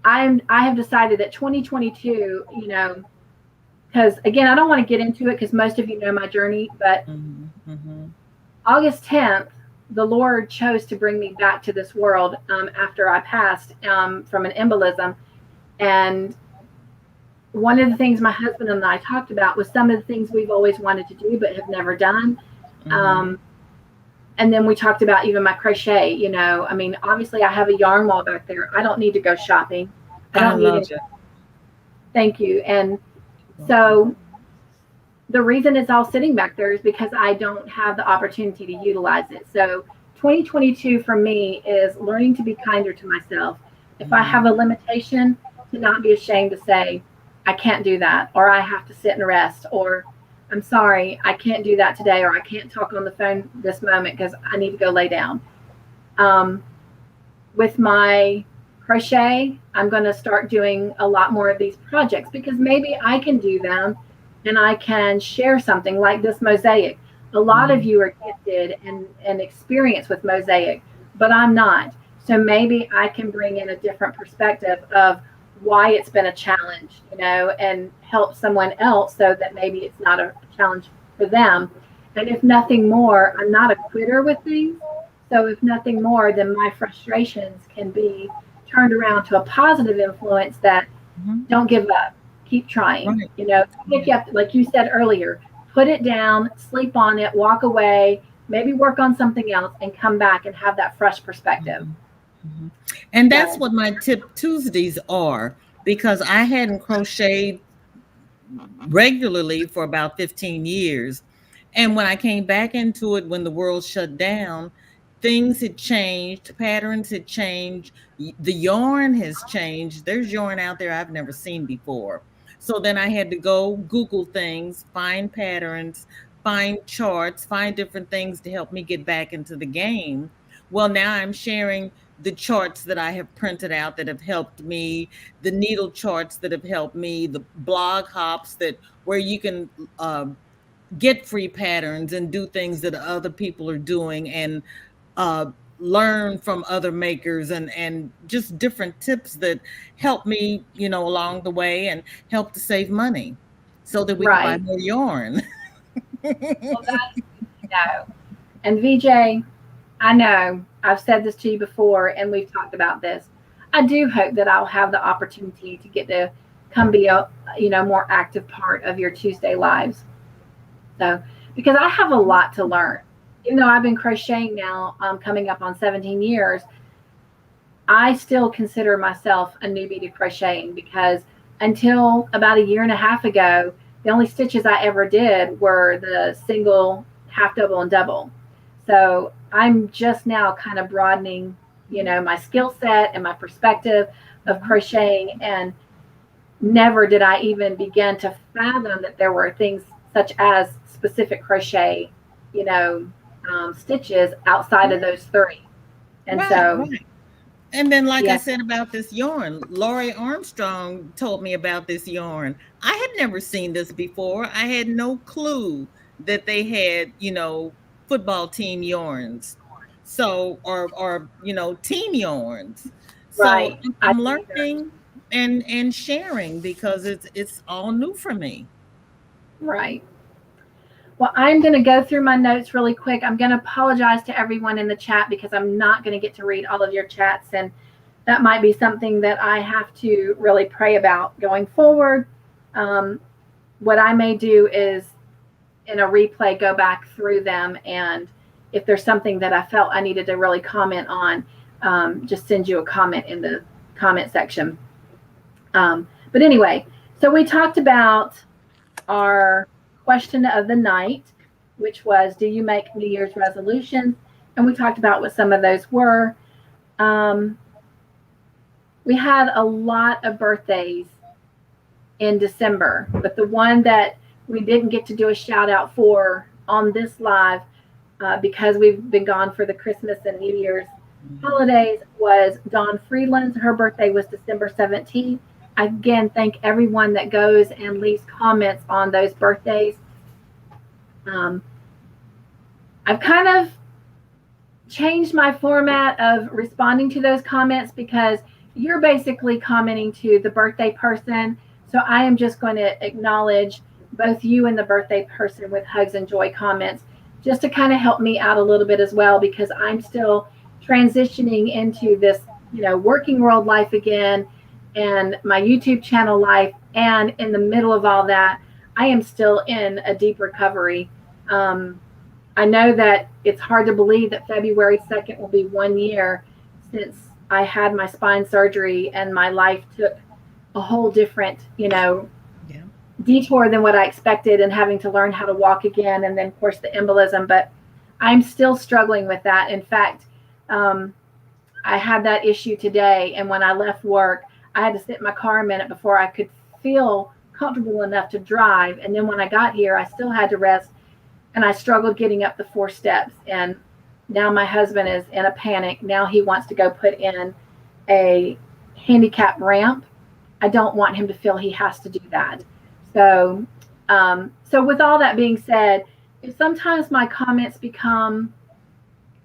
I have decided that 2022, because again, I don't want to get into it because most of you know my journey, but August 10th, the Lord chose to bring me back to this world after I passed from an embolism. And one of the things my husband and I talked about was some of the things we've always wanted to do but have never done. And then we talked about even my crochet, obviously I have a yarn wall back there. I don't need to go shopping. I don't need it. Thank you. And so the reason it's all sitting back there is because I don't have the opportunity to utilize it. So 2022 for me is learning to be kinder to myself. If I have a limitation, to not be ashamed to say, I can't do that, or I have to sit and rest, or I'm sorry, I can't do that today, or I can't talk on the phone this moment because I need to go lay down. With my crochet, I'm going to start doing a lot more of these projects because maybe I can do them and I can share something like this mosaic. A lot of you are gifted and experienced with mosaic, but I'm not. So maybe I can bring in a different perspective of why it's been a challenge, and help someone else so that maybe it's not a challenge for them. And if nothing more, I'm not a quitter with things. So if nothing more, then my frustrations can be turned around to a positive influence that don't give up, keep trying. Right. If you have to, like you said earlier, put it down, sleep on it, walk away, maybe work on something else and come back and have that fresh perspective. And that's what my Tip Tuesdays are, because I hadn't crocheted regularly for about 15 years. And when I came back into it, when the world shut down, things had changed, patterns had changed, the yarn has changed. There's yarn out there I've never seen before. So then I had to go Google things, find patterns, find charts, find different things to help me get back into the game. Well, now I'm sharing the charts that I have printed out that have helped me, the needle charts that have helped me, the blog hops where you can get free patterns and do things that other people are doing, and learn from other makers, and just different tips that help me, along the way, and help to save money so that we can buy more yarn. Well, that's good to know. And VJ, I know I've said this to you before and we've talked about this. I do hope that I'll have the opportunity to get to come be a more active part of your Tuesday lives. So, because I have a lot to learn. Even though I've been crocheting now, coming up on 17 years, I still consider myself a newbie to crocheting because until about a year and a half ago, the only stitches I ever did were the single, half double, and double. So I'm just now kind of broadening, my skill set and my perspective of crocheting. And never did I even begin to fathom that there were things such as specific crochet, stitches outside of those three. And and then, like I said about this yarn, Lori Armstrong told me about this yarn. I had never seen this before. I had no clue that they had, football team yarns. So, or team yarns. So I'm learning and sharing because it's all new for me. Right. Well, I'm going to go through my notes really quick. I'm going to apologize to everyone in the chat because I'm not going to get to read all of your chats. And that might be something that I have to really pray about going forward. What I may do is in a replay, go back through them. And if there's something that I felt I needed to really comment on, just send you a comment in the comment section. But anyway, so we talked about our question of the night, which was, do you make New Year's resolutions? And we talked about what some of those were. We had a lot of birthdays in December, but the one that we didn't get to do a shout out for on this live, because we've been gone for the Christmas and New Year's holidays, was Dawn Freeland's. Her birthday was December 17th. Again, thank everyone that goes and leaves comments on those birthdays. I've kind of changed my format of responding to those comments because you're basically commenting to the birthday person. So I am just going to acknowledge both you and the birthday person with hugs and joy comments, just to kind of help me out a little bit as well, because I'm still transitioning into this, working world life again, and my YouTube channel life. And in the middle of all that, I am still in a deep recovery. I know that it's hard to believe that February 2nd will be 1 year since I had my spine surgery and my life took a whole different, detour than what I expected, and having to learn how to walk again. And then of course the embolism, but I'm still struggling with that. In fact, I had that issue today. And when I left work, I had to sit in my car a minute before I could feel comfortable enough to drive. And then when I got here, I still had to rest, and I struggled getting up the 4 steps. And now my husband is in a panic. Now he wants to go put in a handicap ramp. I don't want him to feel he has to do that. So, so with all that being said, if sometimes my comments become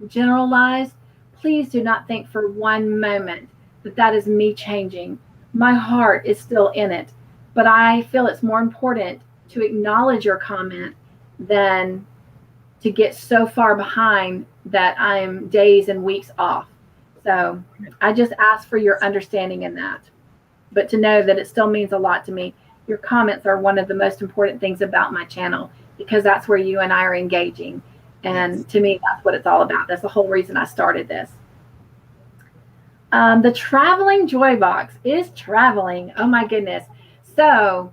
generalized, please do not think for one moment that that is me changing. My heart is still in it, but I feel it's more important to acknowledge your comment than to get so far behind that I'm days and weeks off. So I just ask for your understanding in that, but to know that it still means a lot to me. Your comments are one of the most important things about my channel, because that's where you and I are engaging. And to me, that's what it's all about. That's the whole reason I started this. The traveling joy box is traveling. Oh my goodness. So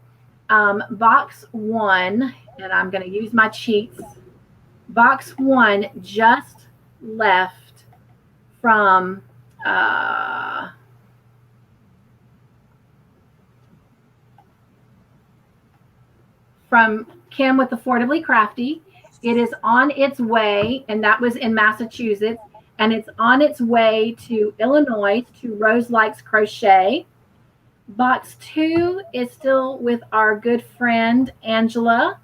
box 1, and I'm going to use my cheats. Box 1 just left from Kim with Affordably Crafty. It is on its way, and that was in Massachusetts, and it's on its way to Illinois to Rose Likes Crochet. Box 2 is still with our good friend Angela,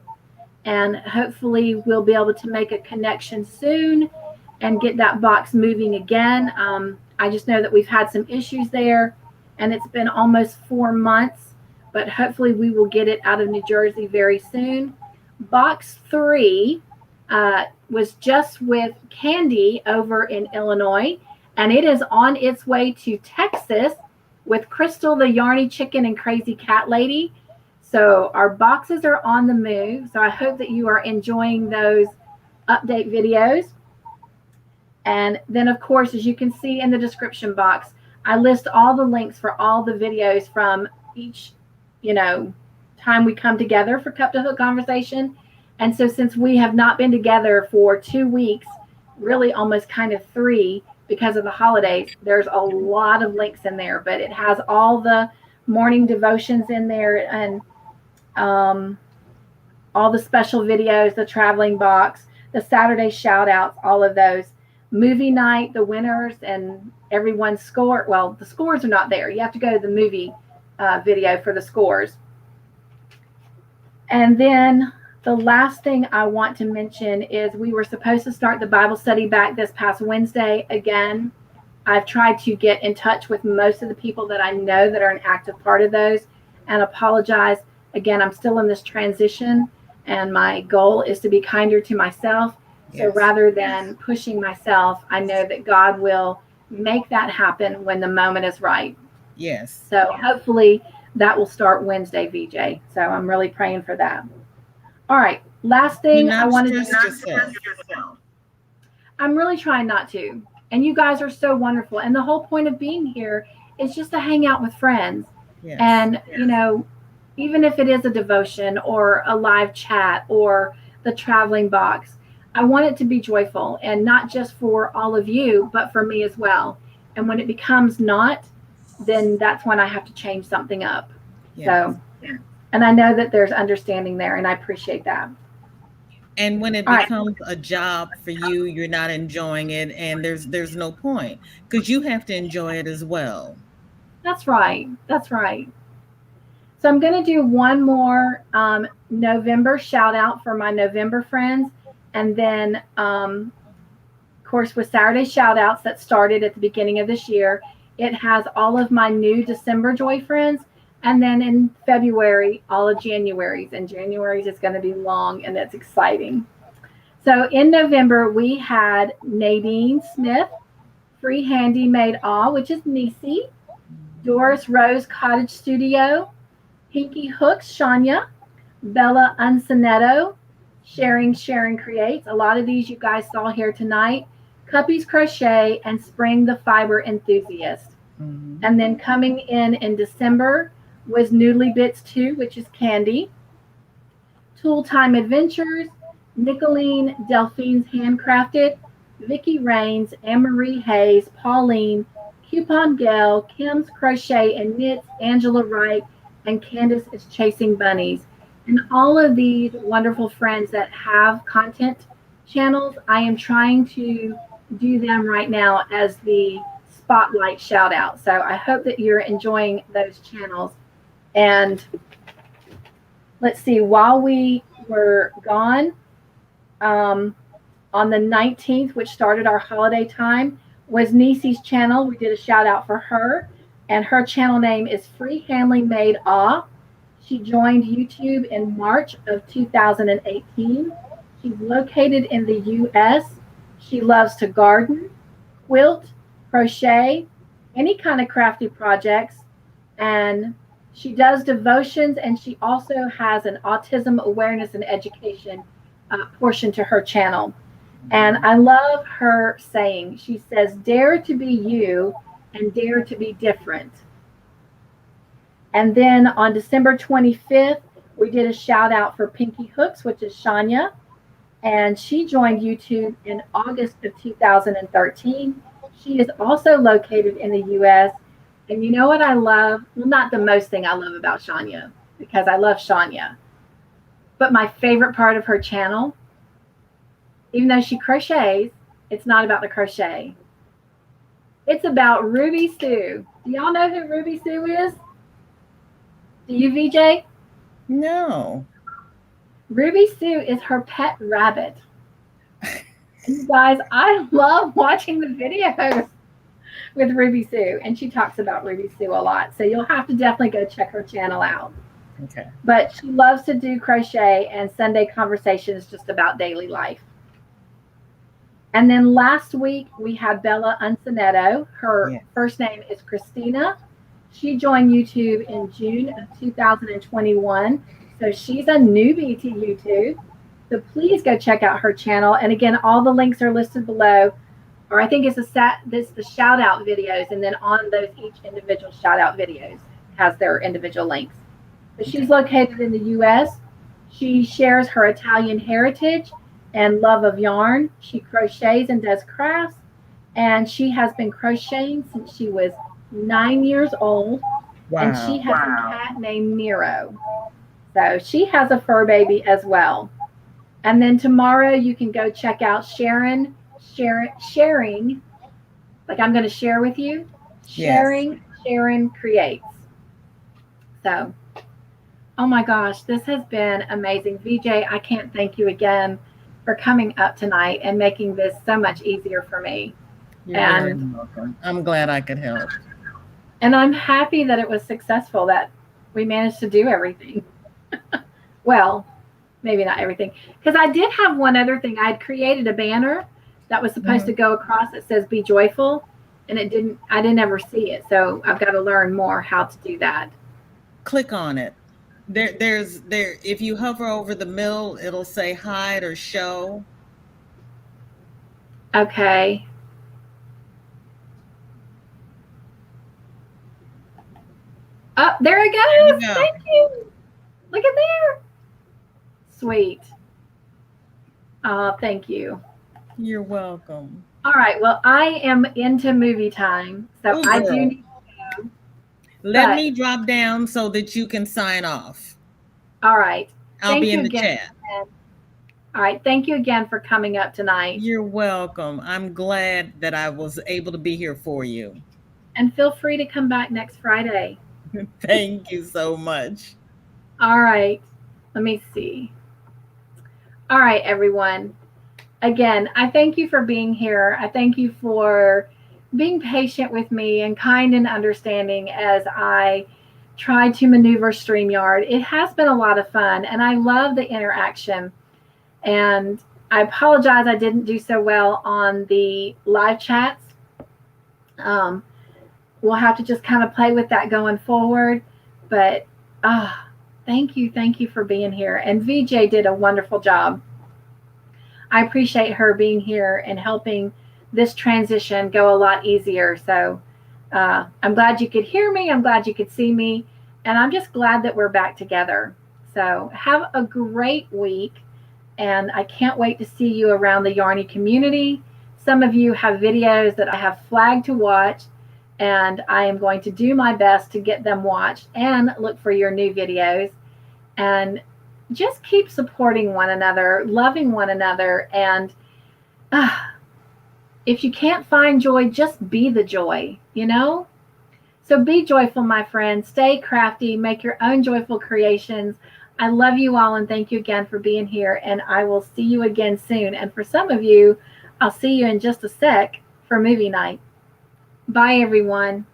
and hopefully we'll be able to make a connection soon and get that box moving again. I just know that we've had some issues there, and it's been almost 4 months, but hopefully we will get it out of New Jersey very soon. Box 3 was just with Candy over in Illinois, and it is on its way to Texas with Crystal, the Yarny Chicken and Crazy Cat Lady. So our boxes are on the move. So I hope that you are enjoying those update videos. And then, of course, as you can see in the description box, I list all the links for all the videos from each, time we come together for Cup2Hook Conversation. And so since we have not been together for 2 weeks, really almost kind of 3 because of the holidays, there's a lot of links in there, but it has all the morning devotions in there, and all the special videos, the traveling box, the Saturday shout outs, all of those. Movie night, the winners, and everyone's score. Well, the scores are not there. You have to go to the movie video for the scores. And then the last thing I want to mention is we were supposed to start the Bible study back this past Wednesday. Again, I've tried to get in touch with most of the people that I know that are an active part of those, and apologize. Again, I'm still in this transition, and my goal is to be kinder to myself. So rather than pushing myself, I know that God will make that happen when the moment is right. Yes. So hopefully that will start Wednesday, VJ. So I'm really praying for that. All right. Last thing I wanted to stress yourself. I'm really trying not to. And you guys are so wonderful. And the whole point of being here is just to hang out with friends. Yes. And, even if it is a devotion or a live chat or the traveling box, I want it to be joyful, and not just for all of you, but for me as well. And when it becomes not, then that's when I have to change something up. Yes. So, and I know that there's understanding there, and I appreciate that. And when it becomes a job for you, you're not enjoying it, and there's no point, because you have to enjoy it as well. That's right. That's right. So I'm going to do one more November shout out for my November friends. And then, of course, with Saturday shout outs that started at the beginning of this year, it has all of my new December Joy friends. And then in February, all of January's. And January's is going to be long, and it's exciting. So in November, we had Nadine Smith, Free Handy Made All, which is Nisi, Doris Rose Cottage Studio, Pinky Hooks Shania, Bella Uncinetto, Sharing Creates. A lot of these you guys saw here tonight. Cuppy's Crochet, and Spring the Fiber Enthusiast. Mm-hmm. And then coming in December was Noodly Bits 2, which is Candy. Tool Time Adventures, Nicolene, Delphine's Handcrafted, Vicky Rains, Anne-Marie Hayes, Pauline, Coupon Gale, Kim's Crochet and Knits, Angela Wright, and Candace is Chasing Bunnies. And all of these wonderful friends that have content channels, I am trying to do them right now as the spotlight shout out. So I hope that you're enjoying those channels. And let's see, while we were gone, on the 19th, which started our holiday time, was Nisi's channel. We did a shout out for her, and her channel name is Free Handling Made Awe. She joined YouTube in March of 2018. She's located in the US. She loves to garden, quilt, crochet, any kind of crafty projects, and she does devotions, and she also has an autism awareness and education portion to her channel. And I love her saying, she says, dare to be you and dare to be different. And then on December 25th, we did a shout out for Pinky Hooks, which is Shania. And she joined YouTube in August of 2013. She is also located in the US. And you know what I love? Well, not the most thing I love about Shania, because I love Shania. But my favorite part of her channel, even though she crochets, it's not about the crochet. It's about Ruby Sue. Do y'all know who Ruby Sue is? Do you, VJ? No. Ruby Sue is her pet rabbit. You guys, I love watching the videos with Ruby Sue, and she talks about Ruby Sue a lot. So you'll have to definitely go check her channel out. Okay. But she loves to do crochet, and Sunday Conversation is just about daily life. And then last week we had Bella Uncinetto. Her first name is Christina. She joined YouTube in June of 2021. So she's a newbie to YouTube. So please go check out her channel. And again, all the links are listed below. Or I think it's the shout out videos. And then on those, each individual shout out videos has their individual links. But she's located in the US. She shares her Italian heritage and love of yarn. She crochets and does crafts. And she has been crocheting since she was 9 years old. Wow. And she has a cat named Nero. So she has a fur baby as well. And then tomorrow you can go check out sharing, like I'm going to share with you. Sharing Creates. So, oh my gosh, this has been amazing. VJ, I can't thank you again for coming up tonight and making this so much easier for me. You're very welcome. I'm glad I could help. And I'm happy that it was successful, that we managed to do everything. Well, maybe not everything. Because I did have one other thing. I had created a banner that was supposed to go across that says "Be Joyful," and I didn't ever see it. So I've got to learn more how to do that. Click on it. There. If you hover over the mill, it'll say hide or show. Okay. Oh, there it goes. Thank you. Look at there. Sweet. Oh, thank you. You're welcome. All right. Well, I am into movie time, so I do need to go. Let me drop down so that you can sign off. All right. I'll be in the chat. All right. Thank you again for coming up tonight. You're welcome. I'm glad that I was able to be here for you. And feel free to come back next Friday. Thank you so much. All right. Let me see. All right, everyone. Again, I thank you for being here. I thank you for being patient with me and kind and understanding as I try to maneuver StreamYard. It has been a lot of fun, and I love the interaction. And I apologize I didn't do so well on the live chats. We'll have to just kind of play with that going forward. But thank you for being here. And VJ did a wonderful job. I appreciate her being here and helping this transition go a lot easier. So I'm glad you could hear me. I'm glad you could see me. And I'm just glad that we're back together. So have a great week, and I can't wait to see you around the Yarny community. Some of you have videos that I have flagged to watch, and I am going to do my best to get them watched and look for your new videos. And just keep supporting one another, loving one another, and if you can't find joy, just be the joy, you know? So be joyful, my friends. Stay crafty. Make your own joyful creations. I love you all, and thank you again for being here. And I will see you again soon. And for some of you, I'll see you in just a sec for movie night. Bye, everyone.